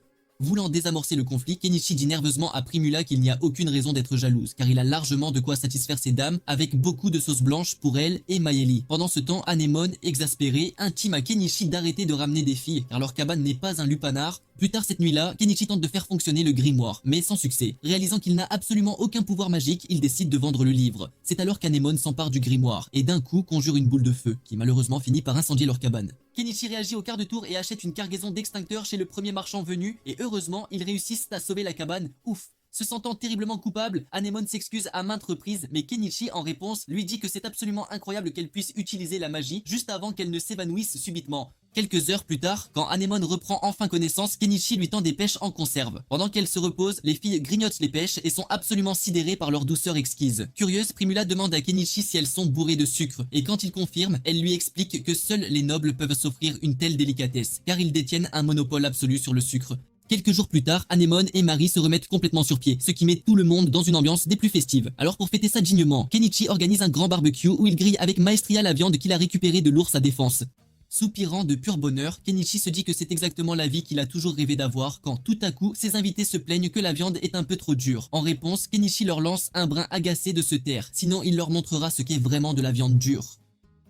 Voulant désamorcer le conflit, Kenichi dit nerveusement à Primula qu'il n'y a aucune raison d'être jalouse, car il a largement de quoi satisfaire ses dames, avec beaucoup de sauce blanche pour elle et Mayeli. Pendant ce temps, Anemone, exaspérée, intime à Kenichi d'arrêter de ramener des filles, car leur cabane n'est pas un lupanar. Plus tard cette nuit-là, Kenichi tente de faire fonctionner le grimoire, mais sans succès. Réalisant qu'il n'a absolument aucun pouvoir magique, il décide de vendre le livre. C'est alors qu'Anemone s'empare du grimoire, et d'un coup conjure une boule de feu, qui malheureusement finit par incendier leur cabane. Kenichi réagit au quart de tour et achète une cargaison d'extincteurs chez le premier marchand venu, et heureusement, ils réussissent à sauver la cabane. Ouf! Se sentant terriblement coupable, Anemone s'excuse à maintes reprises, mais Kenichi, en réponse, lui dit que c'est absolument incroyable qu'elle puisse utiliser la magie juste avant qu'elle ne s'évanouisse subitement. Quelques heures plus tard, quand Anemone reprend enfin connaissance, Kenichi lui tend des pêches en conserve. Pendant qu'elle se repose, les filles grignotent les pêches et sont absolument sidérées par leur douceur exquise. Curieuse, Primula demande à Kenichi si elles sont bourrées de sucre, et quand il confirme, elle lui explique que seuls les nobles peuvent s'offrir une telle délicatesse, car ils détiennent un monopole absolu sur le sucre. Quelques jours plus tard, Anemone et Marie se remettent complètement sur pied, ce qui met tout le monde dans une ambiance des plus festives. Alors pour fêter ça dignement, Kenichi organise un grand barbecue où il grille avec maestria la viande qu'il a récupérée de l'ours à défense. Soupirant de pur bonheur, Kenichi se dit que c'est exactement la vie qu'il a toujours rêvé d'avoir quand tout à coup, ses invités se plaignent que la viande est un peu trop dure. En réponse, Kenichi leur lance un brin agacé de se taire, sinon il leur montrera ce qu'est vraiment de la viande dure.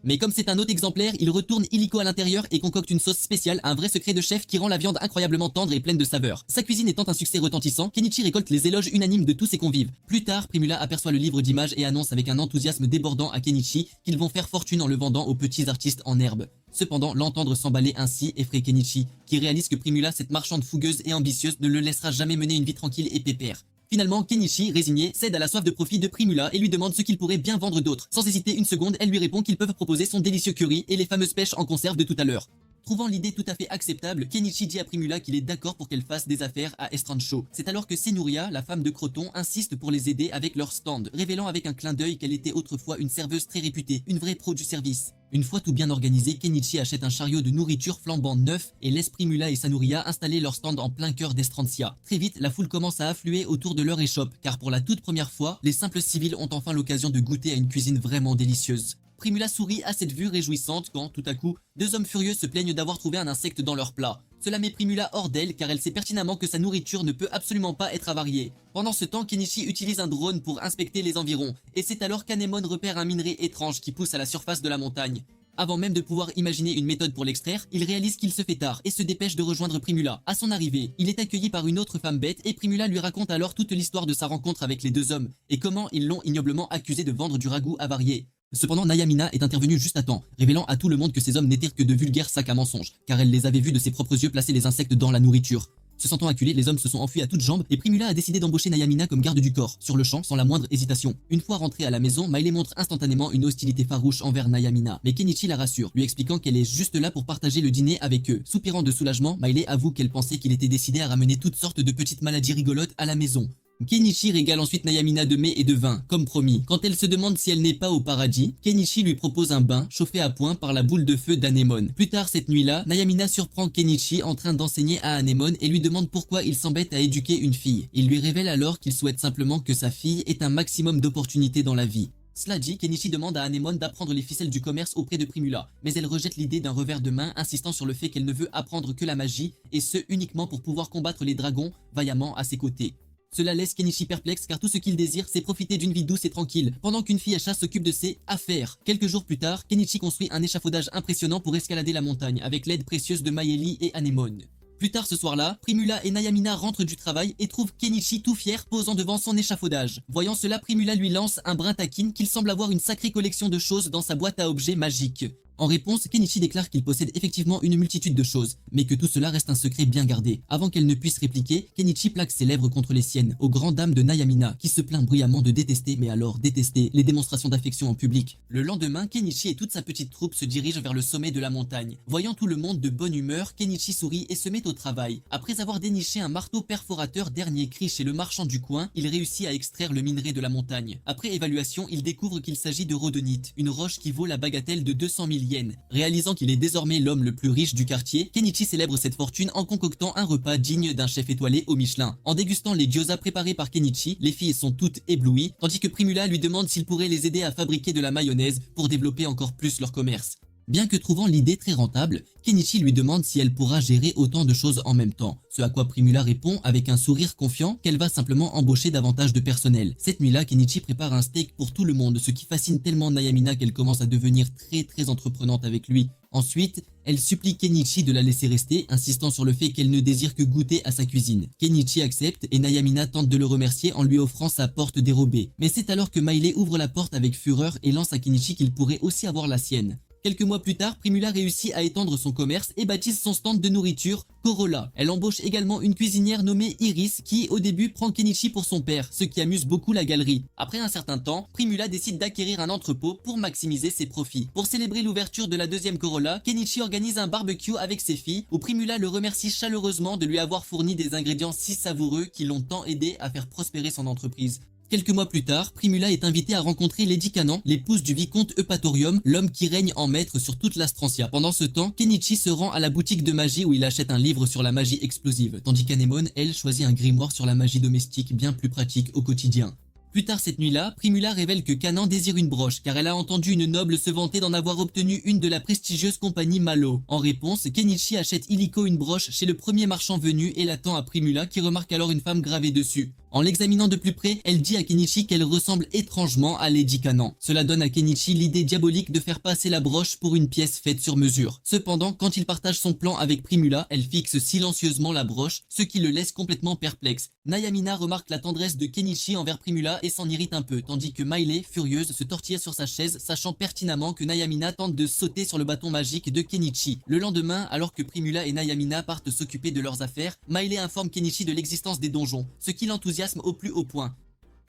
Mais comme c'est un autre exemplaire, il retourne illico à l'intérieur et concocte une sauce spéciale, un vrai secret de chef qui rend la viande incroyablement tendre et pleine de saveurs. Sa cuisine étant un succès retentissant, Kenichi récolte les éloges unanimes de tous ses convives. Plus tard, Primula aperçoit le livre d'images et annonce avec un enthousiasme débordant à Kenichi qu'ils vont faire fortune en le vendant aux petits artistes en herbe. Cependant, l'entendre s'emballer ainsi effraie Kenichi, qui réalise que Primula, cette marchande fougueuse et ambitieuse, ne le laissera jamais mener une vie tranquille et pépère. Finalement, Kenichi, résigné, cède à la soif de profit de Primula et lui demande ce qu'il pourrait bien vendre d'autre. Sans hésiter une seconde, elle lui répond qu'ils peuvent proposer son délicieux curry et les fameuses pêches en conserve de tout à l'heure. Trouvant l'idée tout à fait acceptable, Kenichi dit à Primula qu'il est d'accord pour qu'elle fasse des affaires à Estrancho. C'est alors que Senuria, la femme de Croton, insiste pour les aider avec leur stand, révélant avec un clin d'œil qu'elle était autrefois une serveuse très réputée, une vraie pro du service. Une fois tout bien organisé, Kenichi achète un chariot de nourriture flambant neuf et laisse Primula et Sanuria installer leur stand en plein cœur d'Estrantia. Très vite, la foule commence à affluer autour de leur échoppe, car pour la toute première fois, les simples civils ont enfin l'occasion de goûter à une cuisine vraiment délicieuse. Primula sourit à cette vue réjouissante quand, tout à coup, deux hommes furieux se plaignent d'avoir trouvé un insecte dans leur plat. Cela met Primula hors d'elle car elle sait pertinemment que sa nourriture ne peut absolument pas être avariée. Pendant ce temps, Kenichi utilise un drone pour inspecter les environs, et c'est alors qu'Anemone repère un minerai étrange qui pousse à la surface de la montagne. Avant même de pouvoir imaginer une méthode pour l'extraire, il réalise qu'il se fait tard et se dépêche de rejoindre Primula. À son arrivée, il est accueilli par une autre femme bête et Primula lui raconte alors toute l'histoire de sa rencontre avec les deux hommes et comment ils l'ont ignoblement accusé de vendre du ragoût avarié. Cependant, Nayamina est intervenue juste à temps, révélant à tout le monde que ces hommes n'étaient que de vulgaires sacs à mensonges, car elle les avait vus de ses propres yeux placer les insectes dans la nourriture. Se sentant acculés, les hommes se sont enfuis à toutes jambes et Primula a décidé d'embaucher Nayamina comme garde du corps, sur le champ, sans la moindre hésitation. Une fois rentrée à la maison, Miley montre instantanément une hostilité farouche envers Nayamina, mais Kenichi la rassure, lui expliquant qu'elle est juste là pour partager le dîner avec eux. Soupirant de soulagement, Miley avoue qu'elle pensait qu'il était décidé à ramener toutes sortes de petites maladies rigolotes à la maison. Kenichi régale ensuite Nayamina de mets et de vin, comme promis. Quand elle se demande si elle n'est pas au paradis, Kenichi lui propose un bain chauffé à point par la boule de feu d'Anemone. Plus tard cette nuit-là, Nayamina surprend Kenichi en train d'enseigner à Anemone et lui demande pourquoi il s'embête à éduquer une fille. Il lui révèle alors qu'il souhaite simplement que sa fille ait un maximum d'opportunités dans la vie. Cela dit, Kenichi demande à Anemone d'apprendre les ficelles du commerce auprès de Primula, mais elle rejette l'idée d'un revers de main, insistant sur le fait qu'elle ne veut apprendre que la magie, et ce uniquement pour pouvoir combattre les dragons vaillamment à ses côtés. Cela laisse Kenichi perplexe car tout ce qu'il désire c'est profiter d'une vie douce et tranquille, pendant qu'une fille à chasse s'occupe de ses affaires. Quelques jours plus tard, Kenichi construit un échafaudage impressionnant pour escalader la montagne, avec l'aide précieuse de Mayeli et Anemone. Plus tard ce soir-là, Primula et Nayamina rentrent du travail et trouvent Kenichi tout fier posant devant son échafaudage. Voyant cela, Primula lui lance un brin taquine qu'il semble avoir une sacrée collection de choses dans sa boîte à objets magique. En réponse, Kenichi déclare qu'il possède effectivement une multitude de choses, mais que tout cela reste un secret bien gardé. Avant qu'elle ne puisse répliquer, Kenichi plaque ses lèvres contre les siennes, aux grandes dames de Nayamina, qui se plaint bruyamment de détester, mais alors détester, les démonstrations d'affection en public. Le lendemain, Kenichi et toute sa petite troupe se dirigent vers le sommet de la montagne. Voyant tout le monde de bonne humeur, Kenichi sourit et se met au travail. Après avoir déniché un marteau perforateur dernier cri chez le marchand du coin, il réussit à extraire le minerai de la montagne. Après évaluation, il découvre qu'il s'agit de rhodonite, une roche qui vaut la bagatelle de 200 000 yens. Réalisant qu'il est désormais l'homme le plus riche du quartier, Kenichi célèbre cette fortune en concoctant un repas digne d'un chef étoilé au Michelin. En dégustant les gyoza préparés par Kenichi, les filles sont toutes éblouies, tandis que Primula lui demande s'il pourrait les aider à fabriquer de la mayonnaise pour développer encore plus leur commerce. Bien que trouvant l'idée très rentable, Kenichi lui demande si elle pourra gérer autant de choses en même temps, ce à quoi Primula répond avec un sourire confiant qu'elle va simplement embaucher davantage de personnel. Cette nuit-là, Kenichi prépare un steak pour tout le monde, ce qui fascine tellement Nayamina qu'elle commence à devenir très entreprenante avec lui. Ensuite, elle supplie Kenichi de la laisser rester, insistant sur le fait qu'elle ne désire que goûter à sa cuisine. Kenichi accepte et Nayamina tente de le remercier en lui offrant sa porte dérobée. Mais c'est alors que Miley ouvre la porte avec fureur et lance à Kenichi qu'il pourrait aussi avoir la sienne. Quelques mois plus tard, Primula réussit à étendre son commerce et baptise son stand de nourriture Corolla. Elle embauche également une cuisinière nommée Iris qui, au début, prend Kenichi pour son père, ce qui amuse beaucoup la galerie. Après un certain temps, Primula décide d'acquérir un entrepôt pour maximiser ses profits. Pour célébrer l'ouverture de la deuxième Corolla, Kenichi organise un barbecue avec ses filles où Primula le remercie chaleureusement de lui avoir fourni des ingrédients si savoureux qui l'ont tant aidé à faire prospérer son entreprise. Quelques mois plus tard, Primula est invitée à rencontrer Lady Canaan, l'épouse du vicomte Eupatorium, l'homme qui règne en maître sur toute l'Astrancia. Pendant ce temps, Kenichi se rend à la boutique de magie où il achète un livre sur la magie explosive, tandis qu'Anemone, elle, choisit un grimoire sur la magie domestique bien plus pratique au quotidien. Plus tard cette nuit-là, Primula révèle que Canaan désire une broche car elle a entendu une noble se vanter d'en avoir obtenu une de la prestigieuse compagnie Malo. En réponse, Kenichi achète illico une broche chez le premier marchand venu et la tend à Primula qui remarque alors une femme gravée dessus. En l'examinant de plus près, elle dit à Kenichi qu'elle ressemble étrangement à Lady Canaan. Cela donne à Kenichi l'idée diabolique de faire passer la broche pour une pièce faite sur mesure. Cependant, quand il partage son plan avec Primula, elle fixe silencieusement la broche, ce qui le laisse complètement perplexe. Nayamina remarque la tendresse de Kenichi envers Primula et s'en irrite un peu, tandis que Miley, furieuse, se tortille sur sa chaise, sachant pertinemment que Nayamina tente de sauter sur le bâton magique de Kenichi. Le lendemain, alors que Primula et Nayamina partent s'occuper de leurs affaires, Miley informe Kenichi de l'existence des donjons, ce qui l'enthousiasme au plus haut point.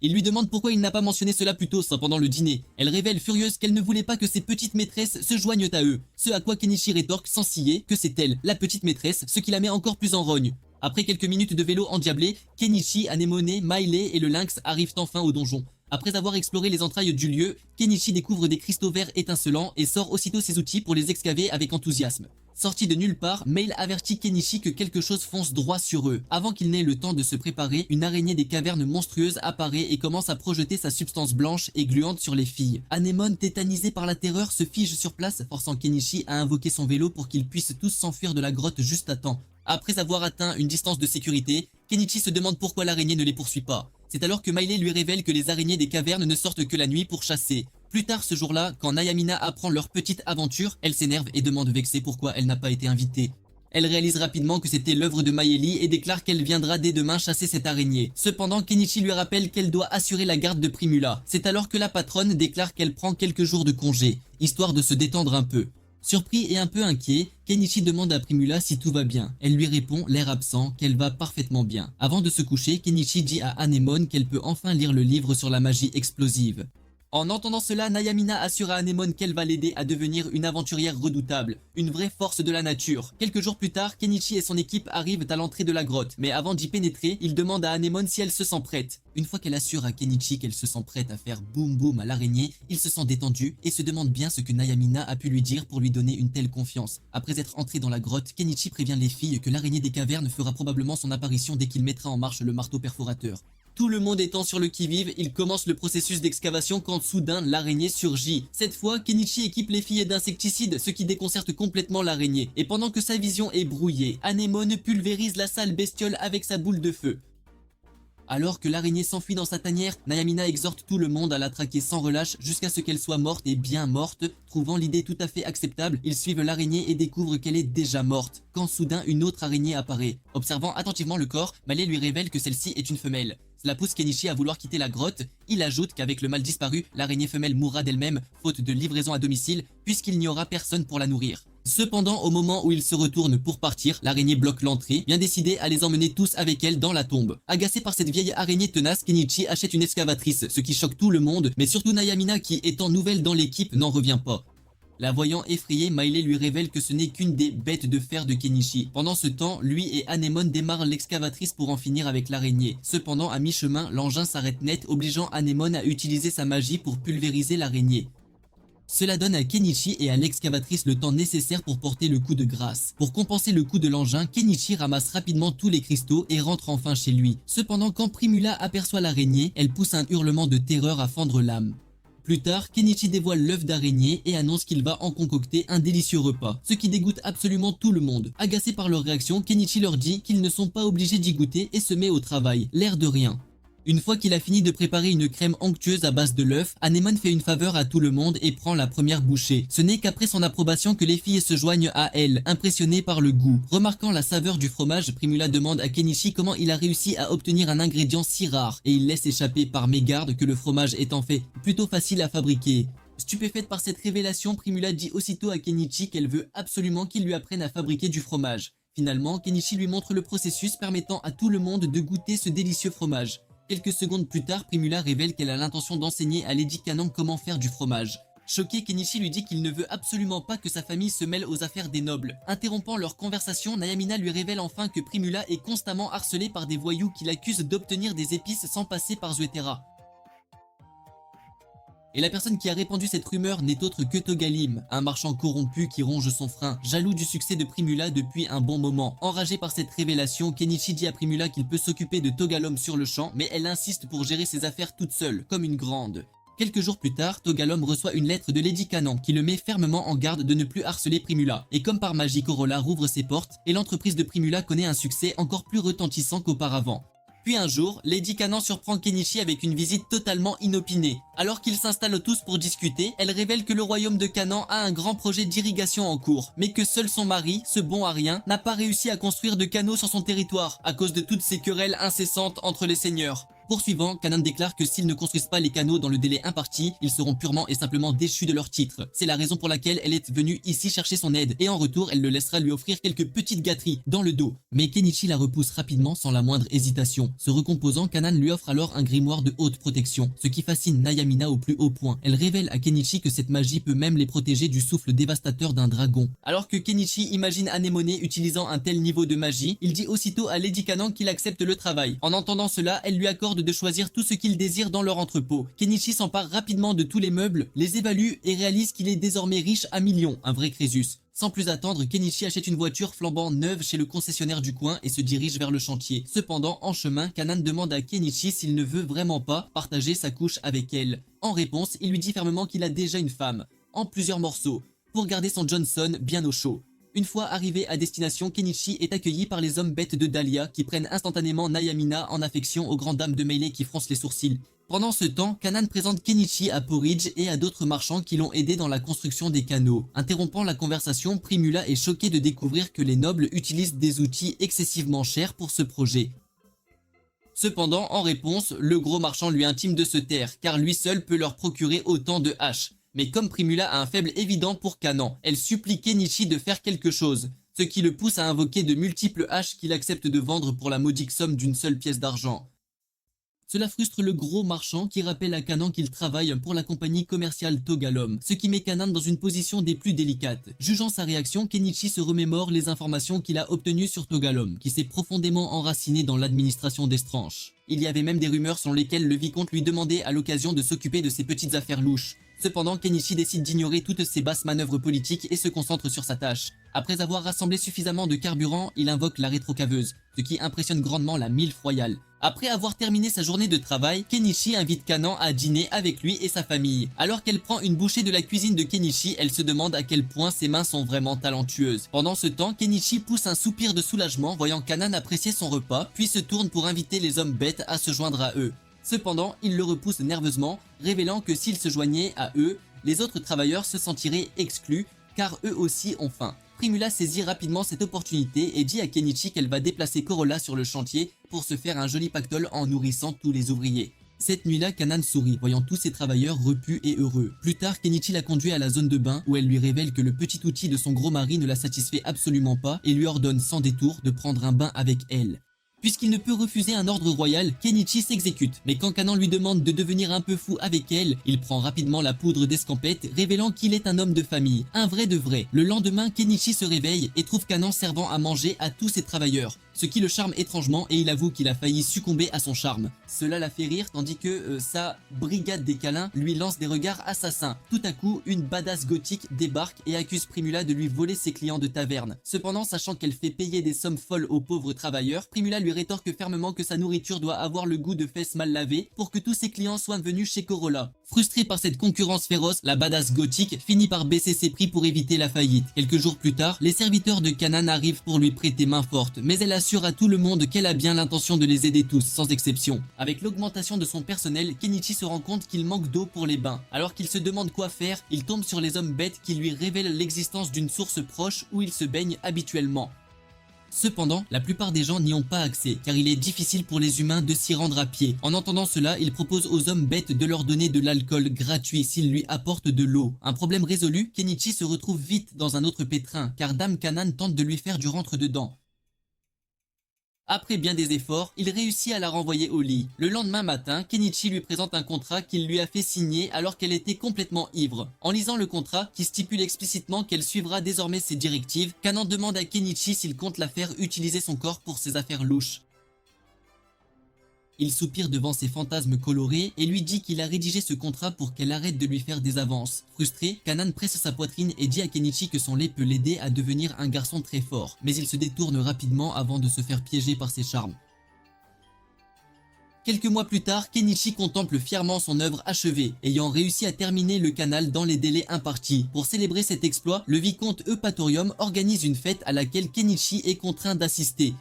Il lui demande pourquoi il n'a pas mentionné cela plus tôt, pendant le dîner. Elle révèle furieuse qu'elle ne voulait pas que ses petites maîtresses se joignent à eux. Ce à quoi Kenichi rétorque sans ciller que c'est elle, la petite maîtresse, ce qui la met encore plus en rogne. Après quelques minutes de vélo endiablé, Kenichi, Anemone, Miley et le lynx arrivent enfin au donjon. Après avoir exploré les entrailles du lieu, Kenichi découvre des cristaux verts étincelants et sort aussitôt ses outils pour les excaver avec enthousiasme. Sorti de nulle part, Mail avertit Kenichi que quelque chose fonce droit sur eux. Avant qu'il n'ait le temps de se préparer, une araignée des cavernes monstrueuses apparaît et commence à projeter sa substance blanche et gluante sur les filles. Anemone, tétanisé par la terreur, se fige sur place, forçant Kenichi à invoquer son vélo pour qu'ils puissent tous s'enfuir de la grotte juste à temps. Après avoir atteint une distance de sécurité, Kenichi se demande pourquoi l'araignée ne les poursuit pas. C'est alors que Miley lui révèle que les araignées des cavernes ne sortent que la nuit pour chasser. Plus tard ce jour-là, quand Nayamina apprend leur petite aventure, elle s'énerve et demande vexée pourquoi elle n'a pas été invitée. Elle réalise rapidement que c'était l'œuvre de Mayeli et déclare qu'elle viendra dès demain chasser cette araignée. Cependant, Kenichi lui rappelle qu'elle doit assurer la garde de Primula. C'est alors que la patronne déclare qu'elle prend quelques jours de congé, histoire de se détendre un peu. Surpris et un peu inquiet, Kenichi demande à Primula si tout va bien. Elle lui répond, l'air absent, qu'elle va parfaitement bien. Avant de se coucher, Kenichi dit à Anemone qu'elle peut enfin lire le livre sur la magie explosive. En entendant cela, Nayamina assure à Anemone qu'elle va l'aider à devenir une aventurière redoutable, une vraie force de la nature. Quelques jours plus tard, Kenichi et son équipe arrivent à l'entrée de la grotte, mais avant d'y pénétrer, ils demandent à Anemone si elle se sent prête. Une fois qu'elle assure à Kenichi qu'elle se sent prête à faire boum boum à l'araignée, il se sent détendu et se demande bien ce que Nayamina a pu lui dire pour lui donner une telle confiance. Après être entré dans la grotte, Kenichi prévient les filles que l'araignée des cavernes fera probablement son apparition dès qu'il mettra en marche le marteau perforateur. Tout le monde étant sur le qui-vive, il commence le processus d'excavation quand soudain l'araignée surgit. Cette fois, Kenichi équipe les filles d'insecticides, ce qui déconcerte complètement l'araignée. Et pendant que sa vision est brouillée, Anemone pulvérise la sale bestiole avec sa boule de feu. Alors que l'araignée s'enfuit dans sa tanière, Nayamina exhorte tout le monde à la traquer sans relâche jusqu'à ce qu'elle soit morte et bien morte. Trouvant l'idée tout à fait acceptable, ils suivent l'araignée et découvrent qu'elle est déjà morte, quand soudain une autre araignée apparaît. Observant attentivement le corps, Miley lui révèle que celle-ci est une femelle. Cela pousse Kenichi à vouloir quitter la grotte. Il ajoute qu'avec le mâle disparu, l'araignée femelle mourra d'elle-même, faute de livraison à domicile, puisqu'il n'y aura personne pour la nourrir. Cependant, au moment où il se retourne pour partir, l'araignée bloque l'entrée, bien décidée à les emmener tous avec elle dans la tombe. Agacé par cette vieille araignée tenace, Kenichi achète une excavatrice, ce qui choque tout le monde, mais surtout Nayamina qui, étant nouvelle dans l'équipe, n'en revient pas. La voyant effrayée, Miley lui révèle que ce n'est qu'une des bêtes de fer de Kenichi. Pendant ce temps, lui et Anemone démarrent l'excavatrice pour en finir avec l'araignée. Cependant, à mi-chemin, l'engin s'arrête net, obligeant Anemone à utiliser sa magie pour pulvériser l'araignée. Cela donne à Kenichi et à l'excavatrice le temps nécessaire pour porter le coup de grâce. Pour compenser le coup de l'engin, Kenichi ramasse rapidement tous les cristaux et rentre enfin chez lui. Cependant, quand Primula aperçoit l'araignée, elle pousse un hurlement de terreur à fendre l'âme. Plus tard, Kenichi dévoile l'œuf d'araignée et annonce qu'il va en concocter un délicieux repas, ce qui dégoûte absolument tout le monde. Agacé par leur réaction, Kenichi leur dit qu'ils ne sont pas obligés d'y goûter et se met au travail, l'air de rien. Une fois qu'il a fini de préparer une crème onctueuse à base de l'œuf, Anemone fait une faveur à tout le monde et prend la première bouchée. Ce n'est qu'après son approbation que les filles se joignent à elle, impressionnées par le goût. Remarquant la saveur du fromage, Primula demande à Kenichi comment il a réussi à obtenir un ingrédient si rare, et il laisse échapper par mégarde que le fromage est en fait plutôt facile à fabriquer. Stupéfaite par cette révélation, Primula dit aussitôt à Kenichi qu'elle veut absolument qu'il lui apprenne à fabriquer du fromage. Finalement, Kenichi lui montre le processus permettant à tout le monde de goûter ce délicieux fromage. Quelques secondes plus tard, Primula révèle qu'elle a l'intention d'enseigner à Lady Canon comment faire du fromage. Choqué, Kenichi lui dit qu'il ne veut absolument pas que sa famille se mêle aux affaires des nobles. Interrompant leur conversation, Nayamina lui révèle enfin que Primula est constamment harcelée par des voyous qui l'accusent d'obtenir des épices sans passer par Zuetera. Et la personne qui a répandu cette rumeur n'est autre que Togalim, un marchand corrompu qui ronge son frein, jaloux du succès de Primula depuis un bon moment. Enragé par cette révélation, Kenichi dit à Primula qu'il peut s'occuper de Togalom sur le champ, mais elle insiste pour gérer ses affaires toute seule, comme une grande. Quelques jours plus tard, Togalom reçoit une lettre de Lady Canon qui le met fermement en garde de ne plus harceler Primula. Et comme par magie, Corolla rouvre ses portes et l'entreprise de Primula connaît un succès encore plus retentissant qu'auparavant. Puis un jour, Lady Canon surprend Kenichi avec une visite totalement inopinée. Alors qu'ils s'installent tous pour discuter, elle révèle que le royaume de Canaan a un grand projet d'irrigation en cours, mais que seul son mari, ce bon à rien, n'a pas réussi à construire de canaux sur son territoire, à cause de toutes ces querelles incessantes entre les seigneurs. Poursuivant, Canaan déclare que s'ils ne construisent pas les canaux dans le délai imparti, ils seront purement et simplement déchus de leur titre. C'est la raison pour laquelle elle est venue ici chercher son aide, et en retour, elle le laissera lui offrir quelques petites gâteries dans le dos. Mais Kenichi la repousse rapidement sans la moindre hésitation. Se recomposant, Canaan lui offre alors un grimoire de haute protection, ce qui fascine Nayamina au plus haut point. Elle révèle à Kenichi que cette magie peut même les protéger du souffle dévastateur d'un dragon. Alors que Kenichi imagine Anemone utilisant un tel niveau de magie, il dit aussitôt à Lady Canon qu'il accepte le travail. En entendant cela, elle lui accorde de choisir tout ce qu'il désire dans leur entrepôt. Kenichi s'empare rapidement de tous les meubles, les évalue et réalise qu'il est désormais riche à millions, un vrai Crésus. Sans plus attendre, Kenichi achète une voiture flambant neuve chez le concessionnaire du coin et se dirige vers le chantier. Cependant, en chemin, Canaan demande à Kenichi s'il ne veut vraiment pas partager sa couche avec elle. En réponse, il lui dit fermement qu'il a déjà une femme, en plusieurs morceaux, pour garder son Johnson bien au chaud. Une fois arrivé à destination, Kenichi est accueilli par les hommes bêtes de Dahlia qui prennent instantanément Nayamina en affection aux grandes dames de Meilei qui froncent les sourcils. Pendant ce temps, Kanan présente Kenichi à Porridge et à d'autres marchands qui l'ont aidé dans la construction des canaux. Interrompant la conversation, Primula est choquée de découvrir que les nobles utilisent des outils excessivement chers pour ce projet. Cependant, en réponse, le gros marchand lui intime de se taire, car lui seul peut leur procurer autant de haches. Mais comme Primula a un faible évident pour Kanan, elle supplie Kenichi de faire quelque chose, ce qui le pousse à invoquer de multiples haches qu'il accepte de vendre pour la modique somme d'une seule pièce d'argent. Cela frustre le gros marchand qui rappelle à Kanan qu'il travaille pour la compagnie commerciale Togalom, ce qui met Kanan dans une position des plus délicates. Jugeant sa réaction, Kenichi se remémore les informations qu'il a obtenues sur Togalom, qui s'est profondément enraciné dans l'administration d'Estranche. Il y avait même des rumeurs selon lesquelles le vicomte lui demandait à l'occasion de s'occuper de ses petites affaires louches. Cependant, Kenichi décide d'ignorer toutes ces basses manœuvres politiques et se concentre sur sa tâche. Après avoir rassemblé suffisamment de carburant, il invoque la rétrocaveuse, ce qui impressionne grandement la Milf royale. Après avoir terminé sa journée de travail, Kenichi invite Kanan à dîner avec lui et sa famille. Alors qu'elle prend une bouchée de la cuisine de Kenichi, elle se demande à quel point ses mains sont vraiment talentueuses. Pendant ce temps, Kenichi pousse un soupir de soulagement voyant Kanan apprécier son repas, puis se tourne pour inviter les hommes bêtes à se joindre à eux. Cependant, il le repousse nerveusement, révélant que s'il se joignait à eux, les autres travailleurs se sentiraient exclus, car eux aussi ont faim. Primula saisit rapidement cette opportunité et dit à Kenichi qu'elle va déplacer Corolla sur le chantier pour se faire un joli pactole en nourrissant tous les ouvriers. Cette nuit-là, Kanan sourit, voyant tous ses travailleurs repus et heureux. Plus tard, Kenichi la conduit à la zone de bain où elle lui révèle que le petit outil de son gros mari ne la satisfait absolument pas et lui ordonne sans détour de prendre un bain avec elle. Puisqu'il ne peut refuser un ordre royal, Kenichi s'exécute, mais quand Kanan lui demande de devenir un peu fou avec elle, il prend rapidement la poudre d'escampette, révélant qu'il est un homme de famille, un vrai de vrai. Le lendemain, Kenichi se réveille et trouve Kanan servant à manger à tous ses travailleurs, ce qui le charme étrangement et il avoue qu'il a failli succomber à son charme. Cela la fait rire tandis que sa brigade des câlins lui lance des regards assassins. Tout à coup, une badass gothique débarque et accuse Primula de lui voler ses clients de taverne. Cependant, sachant qu'elle fait payer des sommes folles aux pauvres travailleurs, Primula lui rétorque fermement que sa nourriture doit avoir le goût de fesses mal lavées pour que tous ses clients soient venus chez Corolla. Frustrée par cette concurrence féroce, la badass gothique finit par baisser ses prix pour éviter la faillite. Quelques jours plus tard, les serviteurs de Kanan arrivent pour lui prêter main forte, mais elle assure à tout le monde qu'elle a bien l'intention de les aider tous, sans exception. Avec l'augmentation de son personnel, Kenichi se rend compte qu'il manque d'eau pour les bains. Alors qu'il se demande quoi faire, il tombe sur les hommes bêtes qui lui révèlent l'existence d'une source proche où il se baigne habituellement. Cependant, la plupart des gens n'y ont pas accès, car il est difficile pour les humains de s'y rendre à pied. En entendant cela, il propose aux hommes bêtes de leur donner de l'alcool gratuit s'ils lui apportent de l'eau. Un problème résolu, Kenichi se retrouve vite dans un autre pétrin, car Dame Kanan tente de lui faire du rentre-dedans. Après bien des efforts, il réussit à la renvoyer au lit. Le lendemain matin, Kenichi lui présente un contrat qu'il lui a fait signer alors qu'elle était complètement ivre. En lisant le contrat, qui stipule explicitement qu'elle suivra désormais ses directives, Kanan demande à Kenichi s'il compte la faire utiliser son corps pour ses affaires louches. Il soupire devant ses fantasmes colorés et lui dit qu'il a rédigé ce contrat pour qu'elle arrête de lui faire des avances. Frustré, Kanan presse sa poitrine et dit à Kenichi que son lait peut l'aider à devenir un garçon très fort, mais il se détourne rapidement avant de se faire piéger par ses charmes. Quelques mois plus tard, Kenichi contemple fièrement son œuvre achevée, ayant réussi à terminer le canal dans les délais impartis. Pour célébrer cet exploit, le vicomte Eupatorium organise une fête à laquelle Kenichi est contraint d'assister.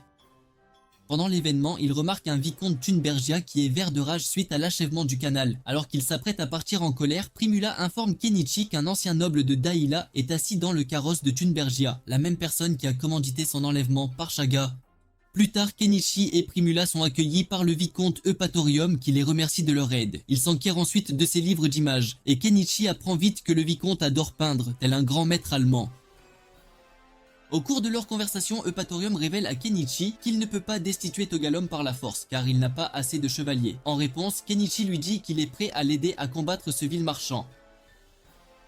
Pendant l'événement, il remarque un vicomte Thunbergia qui est vert de rage suite à l'achèvement du canal. Alors qu'il s'apprête à partir en colère, Primula informe Kenichi qu'un ancien noble de Dahlia est assis dans le carrosse de Thunbergia, la même personne qui a commandité son enlèvement par Shaga. Plus tard, Kenichi et Primula sont accueillis par le vicomte Eupatorium qui les remercie de leur aide. Il s'enquiert ensuite de ses livres d'images, et Kenichi apprend vite que le vicomte adore peindre, tel un grand maître allemand. Au cours de leur conversation, Eupatorium révèle à Kenichi qu'il ne peut pas destituer Togalom par la force, car il n'a pas assez de chevaliers. En réponse, Kenichi lui dit qu'il est prêt à l'aider à combattre ce vil marchand.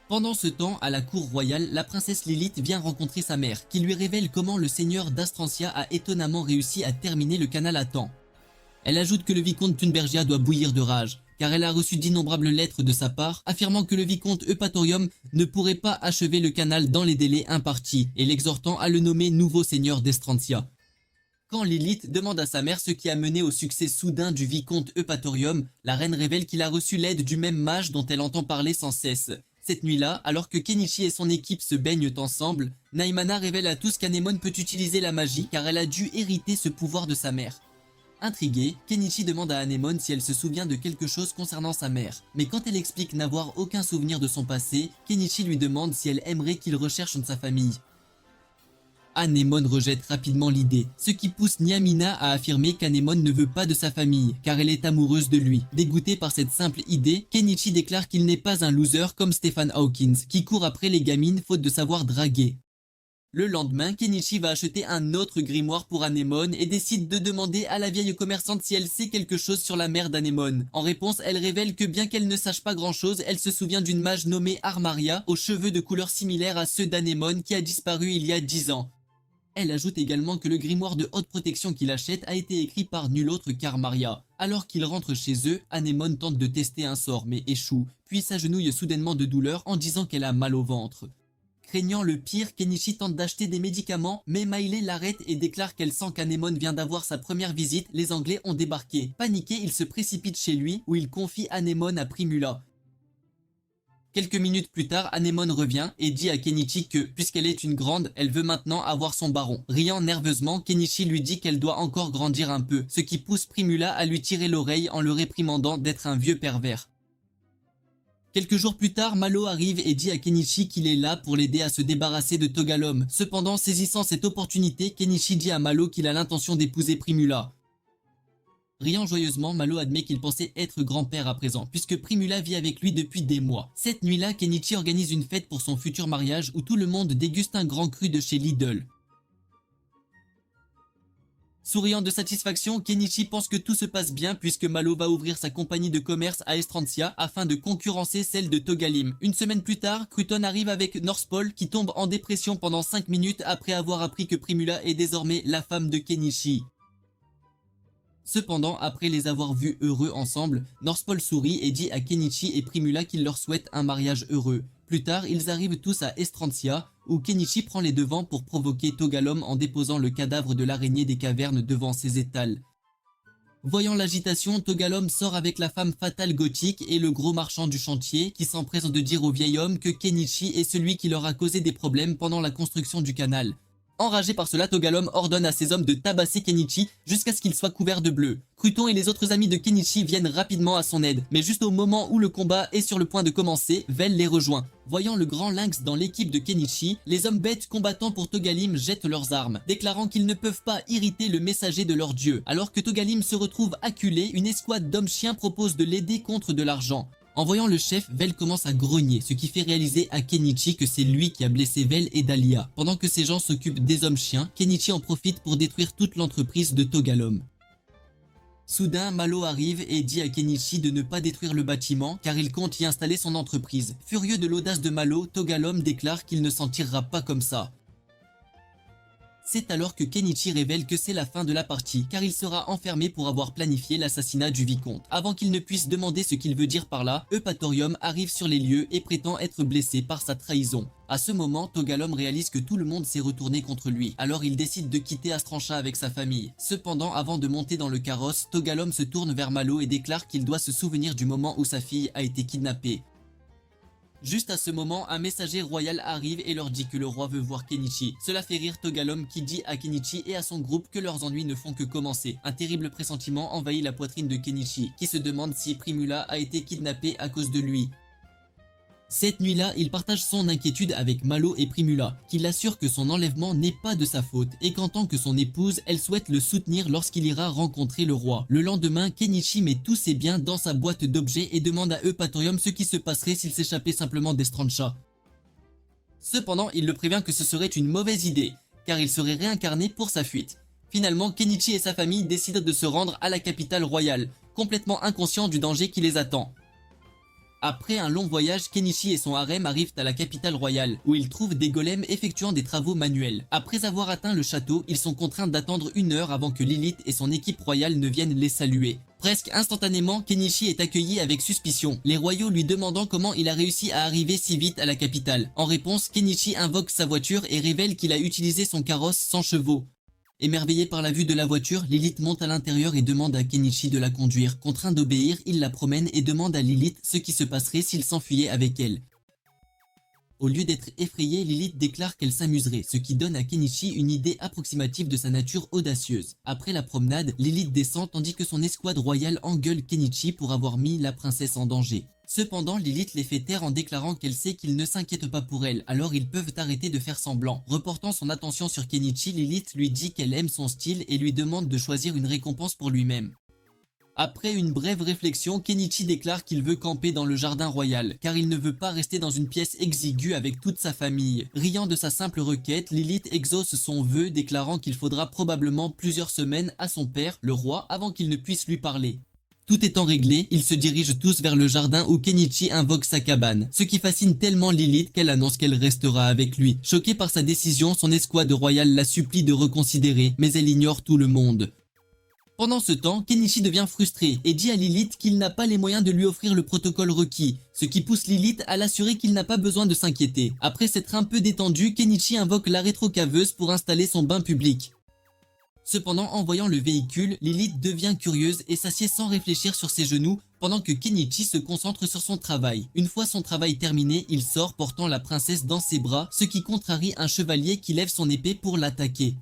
Pendant ce temps, à la cour royale, la princesse Lilith vient rencontrer sa mère, qui lui révèle comment le seigneur d'Astrancia a étonnamment réussi à terminer le canal à temps. Elle ajoute que le vicomte Thunbergia doit bouillir de rage, car elle a reçu d'innombrables lettres de sa part, affirmant que le vicomte Eupatorium ne pourrait pas achever le canal dans les délais impartis, et l'exhortant à le nommer nouveau seigneur d'Estrancia. Quand Lilith demande à sa mère ce qui a mené au succès soudain du vicomte Eupatorium, la reine révèle qu'il a reçu l'aide du même mage dont elle entend parler sans cesse. Cette nuit-là, alors que Kenichi et son équipe se baignent ensemble, Naimana révèle à tous qu'Anemone peut utiliser la magie car elle a dû hériter ce pouvoir de sa mère. Intrigué, Kenichi demande à Anemone si elle se souvient de quelque chose concernant sa mère. Mais quand elle explique n'avoir aucun souvenir de son passé, Kenichi lui demande si elle aimerait qu'il recherche sa famille. Anemone rejette rapidement l'idée, ce qui pousse Nyamina à affirmer qu'Anemone ne veut pas de sa famille, car elle est amoureuse de lui. Dégoûté par cette simple idée, Kenichi déclare qu'il n'est pas un loser comme Stephen Hawkins, qui court après les gamines faute de savoir draguer. Le lendemain, Kenichi va acheter un autre grimoire pour Anemone et décide de demander à la vieille commerçante si elle sait quelque chose sur la mère d'Anemone. En réponse, elle révèle que bien qu'elle ne sache pas grand chose, elle se souvient d'une mage nommée Armaria, aux cheveux de couleur similaire à ceux d'Anemone qui a disparu il y a 10 ans. Elle ajoute également que le grimoire de haute protection qu'il achète a été écrit par nul autre qu'Armaria. Alors qu'il rentre chez eux, Anemone tente de tester un sort mais échoue, puis s'agenouille soudainement de douleur en disant qu'elle a mal au ventre. Craignant le pire, Kenichi tente d'acheter des médicaments, mais Miley l'arrête et déclare qu'elle sent qu'Anemone vient d'avoir sa première visite, les Anglais ont débarqué. Paniqué, il se précipite chez lui, où il confie Anemone à Primula. Quelques minutes plus tard, Anemone revient et dit à Kenichi que, puisqu'elle est une grande, elle veut maintenant avoir son baron. Riant nerveusement, Kenichi lui dit qu'elle doit encore grandir un peu, ce qui pousse Primula à lui tirer l'oreille en le réprimandant d'être un vieux pervers. Quelques jours plus tard, Malo arrive et dit à Kenichi qu'il est là pour l'aider à se débarrasser de Togalom. Cependant, saisissant cette opportunité, Kenichi dit à Malo qu'il a l'intention d'épouser Primula. Riant joyeusement, Malo admet qu'il pensait être grand-père à présent, puisque Primula vit avec lui depuis des mois. Cette nuit-là, Kenichi organise une fête pour son futur mariage où tout le monde déguste un grand cru de chez Lidl. Souriant de satisfaction, Kenichi pense que tout se passe bien puisque Malo va ouvrir sa compagnie de commerce à Estrantia afin de concurrencer celle de Togalim. Une semaine plus tard, Cruton arrive avec Northpole qui tombe en dépression pendant 5 minutes après avoir appris que Primula est désormais la femme de Kenichi. Cependant, après les avoir vus heureux ensemble, Northpole sourit et dit à Kenichi et Primula qu'il leur souhaite un mariage heureux. Plus tard, ils arrivent tous à Estrantia, où Kenichi prend les devants pour provoquer Togalom en déposant le cadavre de l'araignée des cavernes devant ses étals. Voyant l'agitation, Togalom sort avec la femme fatale gothique et le gros marchand du chantier, qui s'empresse de dire au vieil homme que Kenichi est celui qui leur a causé des problèmes pendant la construction du canal. Enragé par cela, Togalom ordonne à ses hommes de tabasser Kenichi jusqu'à ce qu'il soit couvert de bleu. Cruton et les autres amis de Kenichi viennent rapidement à son aide, mais juste au moment où le combat est sur le point de commencer, Vel les rejoint. Voyant le grand lynx dans l'équipe de Kenichi, les hommes bêtes combattant pour Togalim jettent leurs armes, déclarant qu'ils ne peuvent pas irriter le messager de leur dieu. Alors que Togalim se retrouve acculé, une escouade d'hommes-chiens propose de l'aider contre de l'argent. En voyant le chef, Vel commence à grogner, ce qui fait réaliser à Kenichi que c'est lui qui a blessé Vel et Dahlia. Pendant que ces gens s'occupent des hommes-chiens, Kenichi en profite pour détruire toute l'entreprise de Togalom. Soudain, Malo arrive et dit à Kenichi de ne pas détruire le bâtiment car il compte y installer son entreprise. Furieux de l'audace de Malo, Togalom déclare qu'il ne s'en tirera pas comme ça. C'est alors que Kenichi révèle que c'est la fin de la partie, car il sera enfermé pour avoir planifié l'assassinat du vicomte. Avant qu'il ne puisse demander ce qu'il veut dire par là, Eupatorium arrive sur les lieux et prétend être blessé par sa trahison. À ce moment, Togalom réalise que tout le monde s'est retourné contre lui, alors il décide de quitter Astrancha avec sa famille. Cependant, avant de monter dans le carrosse, Togalom se tourne vers Malo et déclare qu'il doit se souvenir du moment où sa fille a été kidnappée. Juste à ce moment, un messager royal arrive et leur dit que le roi veut voir Kenichi. Cela fait rire Togalom qui dit à Kenichi et à son groupe que leurs ennuis ne font que commencer. Un terrible pressentiment envahit la poitrine de Kenichi, qui se demande si Primula a été kidnappée à cause de lui. Cette nuit-là, il partage son inquiétude avec Malo et Primula, qui l'assurent que son enlèvement n'est pas de sa faute et qu'en tant que son épouse, elle souhaite le soutenir lorsqu'il ira rencontrer le roi. Le lendemain, Kenichi met tous ses biens dans sa boîte d'objets et demande à Eupatorium ce qui se passerait s'il s'échappait simplement d'Estrancha. Cependant, il le prévient que ce serait une mauvaise idée, car il serait réincarné pour sa fuite. Finalement, Kenichi et sa famille décident de se rendre à la capitale royale, complètement inconscients du danger qui les attend. Après un long voyage, Kenichi et son harem arrivent à la capitale royale, où ils trouvent des golems effectuant des travaux manuels. Après avoir atteint le château, ils sont contraints d'attendre 1 heure avant que Lilith et son équipe royale ne viennent les saluer. Presque instantanément, Kenichi est accueilli avec suspicion, les royaux lui demandant comment il a réussi à arriver si vite à la capitale. En réponse, Kenichi invoque sa voiture et révèle qu'il a utilisé son carrosse sans chevaux. Émerveillé par la vue de la voiture, Lilith monte à l'intérieur et demande à Kenichi de la conduire. Contraint d'obéir, il la promène et demande à Lilith ce qui se passerait s'il s'enfuyait avec elle. Au lieu d'être effrayée, Lilith déclare qu'elle s'amuserait, ce qui donne à Kenichi une idée approximative de sa nature audacieuse. Après la promenade, Lilith descend tandis que son escouade royale engueule Kenichi pour avoir mis la princesse en danger. Cependant, Lilith les fait taire en déclarant qu'elle sait qu'ils ne s'inquiètent pas pour elle, alors ils peuvent arrêter de faire semblant. Reportant son attention sur Kenichi, Lilith lui dit qu'elle aime son style et lui demande de choisir une récompense pour lui-même. Après une brève réflexion, Kenichi déclare qu'il veut camper dans le jardin royal, car il ne veut pas rester dans une pièce exiguë avec toute sa famille. Riant de sa simple requête, Lilith exauce son vœu, déclarant qu'il faudra probablement plusieurs semaines à son père, le roi, avant qu'il ne puisse lui parler. Tout étant réglé, ils se dirigent tous vers le jardin où Kenichi invoque sa cabane, ce qui fascine tellement Lilith qu'elle annonce qu'elle restera avec lui. Choquée par sa décision, son escouade royale la supplie de reconsidérer, mais elle ignore tout le monde. Pendant ce temps, Kenichi devient frustré et dit à Lilith qu'il n'a pas les moyens de lui offrir le protocole requis, ce qui pousse Lilith à l'assurer qu'il n'a pas besoin de s'inquiéter. Après s'être un peu détendu, Kenichi invoque la rétrocaveuse pour installer son bain public. Cependant, en voyant le véhicule, Lilith devient curieuse et s'assied sans réfléchir sur ses genoux pendant que Kenichi se concentre sur son travail. Une fois son travail terminé, il sort portant la princesse dans ses bras, ce qui contrarie un chevalier qui lève son épée pour l'attaquer.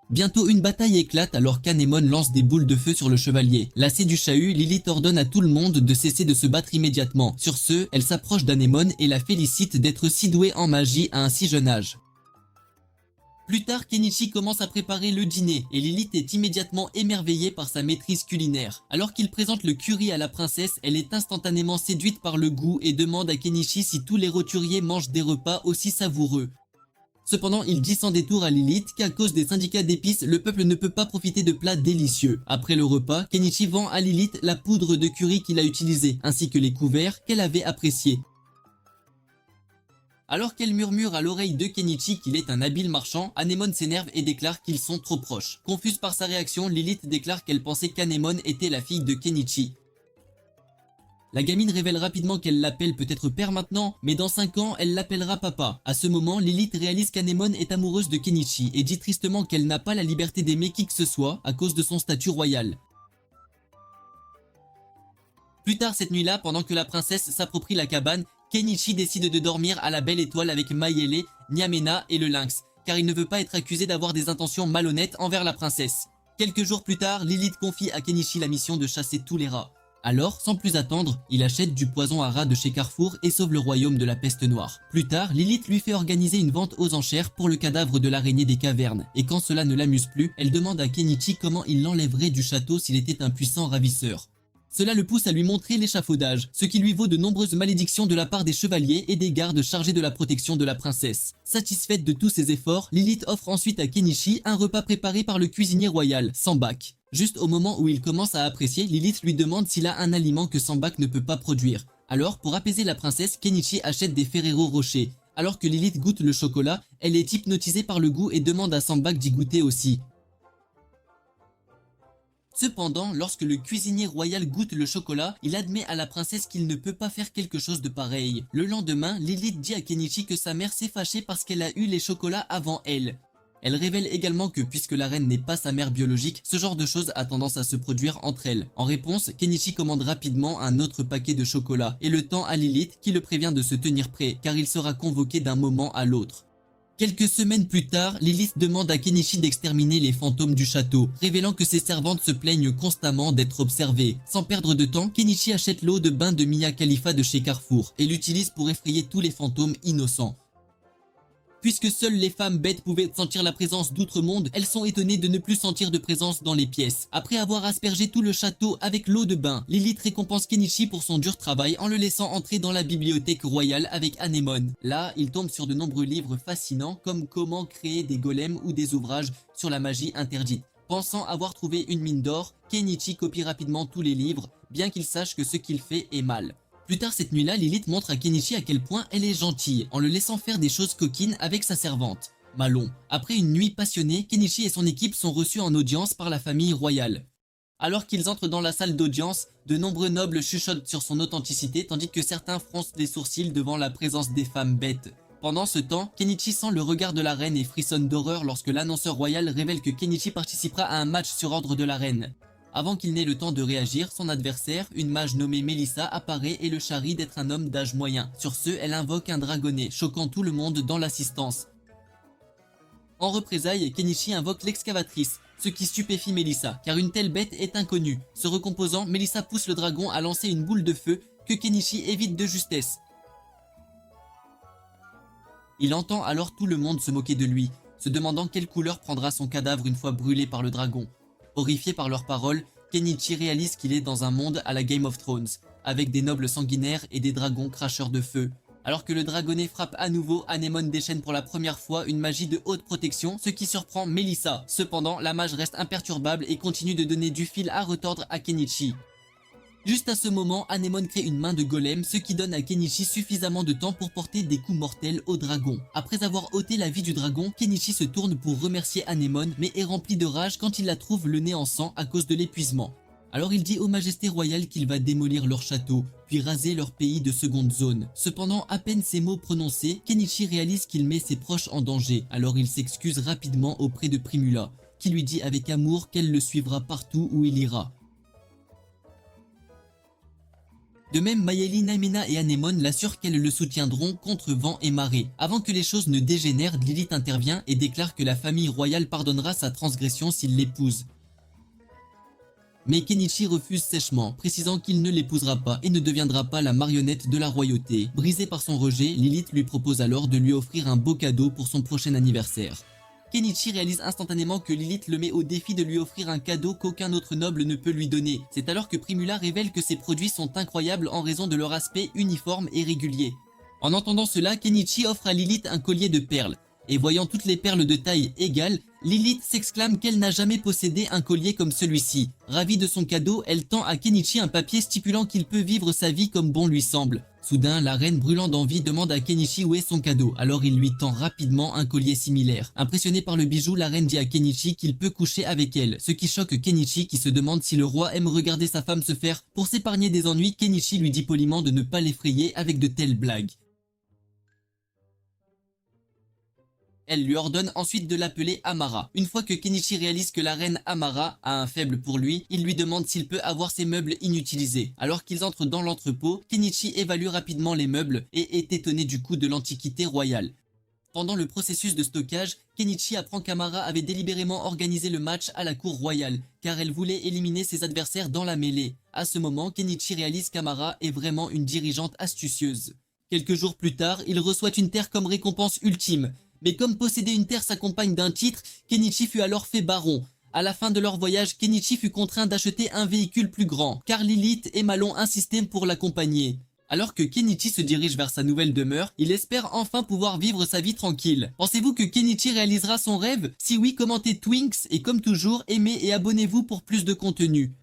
Bientôt une bataille éclate alors qu'Anémone lance des boules de feu sur le chevalier. Lassée du chahut, Lilith ordonne à tout le monde de cesser de se battre immédiatement. Sur ce, elle s'approche d'Anémone et la félicite d'être si douée en magie à un si jeune âge. Plus tard, Kenichi commence à préparer le dîner et Lilith est immédiatement émerveillée par sa maîtrise culinaire. Alors qu'il présente le curry à la princesse, elle est instantanément séduite par le goût et demande à Kenichi si tous les roturiers mangent des repas aussi savoureux. Cependant, il dit sans détour à Lilith qu'à cause des syndicats d'épices, le peuple ne peut pas profiter de plats délicieux. Après le repas, Kenichi vend à Lilith la poudre de curry qu'il a utilisée, ainsi que les couverts qu'elle avait appréciés. Alors qu'elle murmure à l'oreille de Kenichi qu'il est un habile marchand, Anémone s'énerve et déclare qu'ils sont trop proches. Confuse par sa réaction, Lilith déclare qu'elle pensait qu'Anémone était la fille de Kenichi. La gamine révèle rapidement qu'elle l'appelle peut-être père maintenant, mais dans 5 ans, elle l'appellera papa. À ce moment, Lilith réalise qu'Anémone est amoureuse de Kenichi et dit tristement qu'elle n'a pas la liberté d'aimer qui que ce soit à cause de son statut royal. Plus tard cette nuit-là, pendant que la princesse s'approprie la cabane, Kenichi décide de dormir à la belle étoile avec Mayele, Nyamena et le lynx, car il ne veut pas être accusé d'avoir des intentions malhonnêtes envers la princesse. Quelques jours plus tard, Lilith confie à Kenichi la mission de chasser tous les rats. Alors, sans plus attendre, il achète du poison à rats de chez Carrefour et sauve le royaume de la peste noire. Plus tard, Lilith lui fait organiser une vente aux enchères pour le cadavre de l'araignée des cavernes, et quand cela ne l'amuse plus, elle demande à Kenichi comment il l'enlèverait du château s'il était un puissant ravisseur. Cela le pousse à lui montrer l'échafaudage, ce qui lui vaut de nombreuses malédictions de la part des chevaliers et des gardes chargés de la protection de la princesse. Satisfaite de tous ses efforts, Lilith offre ensuite à Kenichi un repas préparé par le cuisinier royal, Sambak. Juste au moment où il commence à apprécier, Lilith lui demande s'il a un aliment que Sambak ne peut pas produire. Alors, pour apaiser la princesse, Kenichi achète des Ferrero Rocher. Alors que Lilith goûte le chocolat, elle est hypnotisée par le goût et demande à Sambak d'y goûter aussi. Cependant, lorsque le cuisinier royal goûte le chocolat, il admet à la princesse qu'il ne peut pas faire quelque chose de pareil. Le lendemain, Lilith dit à Kenichi que sa mère s'est fâchée parce qu'elle a eu les chocolats avant elle. Elle révèle également que puisque la reine n'est pas sa mère biologique, ce genre de choses a tendance à se produire entre elles. En réponse, Kenichi commande rapidement un autre paquet de chocolat et le tend à Lilith qui le prévient de se tenir prêt car il sera convoqué d'un moment à l'autre. Quelques semaines plus tard, Lilith demande à Kenichi d'exterminer les fantômes du château, révélant que ses servantes se plaignent constamment d'être observées. Sans perdre de temps, Kenichi achète l'eau de bain de Mia Khalifa de chez Carrefour et l'utilise pour effrayer tous les fantômes innocents. Puisque seules les femmes bêtes pouvaient sentir la présence d'outre-monde, elles sont étonnées de ne plus sentir de présence dans les pièces. Après avoir aspergé tout le château avec l'eau de bain, Lilith récompense Kenichi pour son dur travail en le laissant entrer dans la bibliothèque royale avec Anémone. Là, il tombe sur de nombreux livres fascinants comme comment créer des golems ou des ouvrages sur la magie interdite. Pensant avoir trouvé une mine d'or, Kenichi copie rapidement tous les livres, bien qu'il sache que ce qu'il fait est mal. Plus tard cette nuit-là, Lilith montre à Kenichi à quel point elle est gentille, en le laissant faire des choses coquines avec sa servante, Malon. Après une nuit passionnée, Kenichi et son équipe sont reçus en audience par la famille royale. Alors qu'ils entrent dans la salle d'audience, de nombreux nobles chuchotent sur son authenticité, tandis que certains froncent les sourcils devant la présence des femmes bêtes. Pendant ce temps, Kenichi sent le regard de la reine et frissonne d'horreur lorsque l'annonceur royal révèle que Kenichi participera à un match sur ordre de la reine. Avant qu'il n'ait le temps de réagir, son adversaire, une mage nommée Melissa, apparaît et le charrie d'être un homme d'âge moyen. Sur ce, elle invoque un dragonnet, choquant tout le monde dans l'assistance. En représailles, Kenichi invoque l'excavatrice, ce qui stupéfie Melissa, car une telle bête est inconnue. Se recomposant, Melissa pousse le dragon à lancer une boule de feu que Kenichi évite de justesse. Il entend alors tout le monde se moquer de lui, se demandant quelle couleur prendra son cadavre une fois brûlé par le dragon. Horrifié par leurs paroles, Kenichi réalise qu'il est dans un monde à la Game of Thrones, avec des nobles sanguinaires et des dragons cracheurs de feu. Alors que le dragonnet frappe à nouveau, Anemone déchaîne pour la première fois une magie de haute protection, ce qui surprend Melissa. Cependant, la mage reste imperturbable et continue de donner du fil à retordre à Kenichi. Juste à ce moment, Anemone crée une main de golem, ce qui donne à Kenichi suffisamment de temps pour porter des coups mortels au dragon. Après avoir ôté la vie du dragon, Kenichi se tourne pour remercier Anemone, mais est rempli de rage quand il la trouve le nez en sang à cause de l'épuisement. Alors il dit aux majestés royales qu'il va démolir leur château, puis raser leur pays de seconde zone. Cependant, à peine ces mots prononcés, Kenichi réalise qu'il met ses proches en danger, alors il s'excuse rapidement auprès de Primula, qui lui dit avec amour qu'elle le suivra partout où il ira. De même, Mayeli, Naimena et Anemone l'assurent qu'elles le soutiendront contre vent et marée. Avant que les choses ne dégénèrent, Lilith intervient et déclare que la famille royale pardonnera sa transgression s'il l'épouse. Mais Kenichi refuse sèchement, précisant qu'il ne l'épousera pas et ne deviendra pas la marionnette de la royauté. Brisé par son rejet, Lilith lui propose alors de lui offrir un beau cadeau pour son prochain anniversaire. Kenichi réalise instantanément que Lilith le met au défi de lui offrir un cadeau qu'aucun autre noble ne peut lui donner. C'est alors que Primula révèle que ses produits sont incroyables en raison de leur aspect uniforme et régulier. En entendant cela, Kenichi offre à Lilith un collier de perles. Et voyant toutes les perles de taille égale, Lilith s'exclame qu'elle n'a jamais possédé un collier comme celui-ci. Ravie de son cadeau, elle tend à Kenichi un papier stipulant qu'il peut vivre sa vie comme bon lui semble. Soudain, la reine brûlant d'envie demande à Kenichi où est son cadeau, alors il lui tend rapidement un collier similaire. Impressionné par le bijou, la reine dit à Kenichi qu'il peut coucher avec elle, ce qui choque Kenichi qui se demande si le roi aime regarder sa femme se faire. Pour s'épargner des ennuis, Kenichi lui dit poliment de ne pas l'effrayer avec de telles blagues. Elle lui ordonne ensuite de l'appeler Amara. Une fois que Kenichi réalise que la reine Amara a un faible pour lui, il lui demande s'il peut avoir ses meubles inutilisés. Alors qu'ils entrent dans l'entrepôt, Kenichi évalue rapidement les meubles et est étonné du coût de l'antiquité royale. Pendant le processus de stockage, Kenichi apprend qu'Amara avait délibérément organisé le match à la cour royale, car elle voulait éliminer ses adversaires dans la mêlée. À ce moment, Kenichi réalise qu'Amara est vraiment une dirigeante astucieuse. Quelques jours plus tard, il reçoit une terre comme récompense ultime. Mais comme posséder une terre s'accompagne d'un titre, Kenichi fut alors fait baron. À la fin de leur voyage, Kenichi fut contraint d'acheter un véhicule plus grand, car Lilith et Malon insistaient pour l'accompagner. Alors que Kenichi se dirige vers sa nouvelle demeure, il espère enfin pouvoir vivre sa vie tranquille. Pensez-vous que Kenichi réalisera son rêve? Si oui, commentez Twinks et comme toujours, aimez et abonnez-vous pour plus de contenu.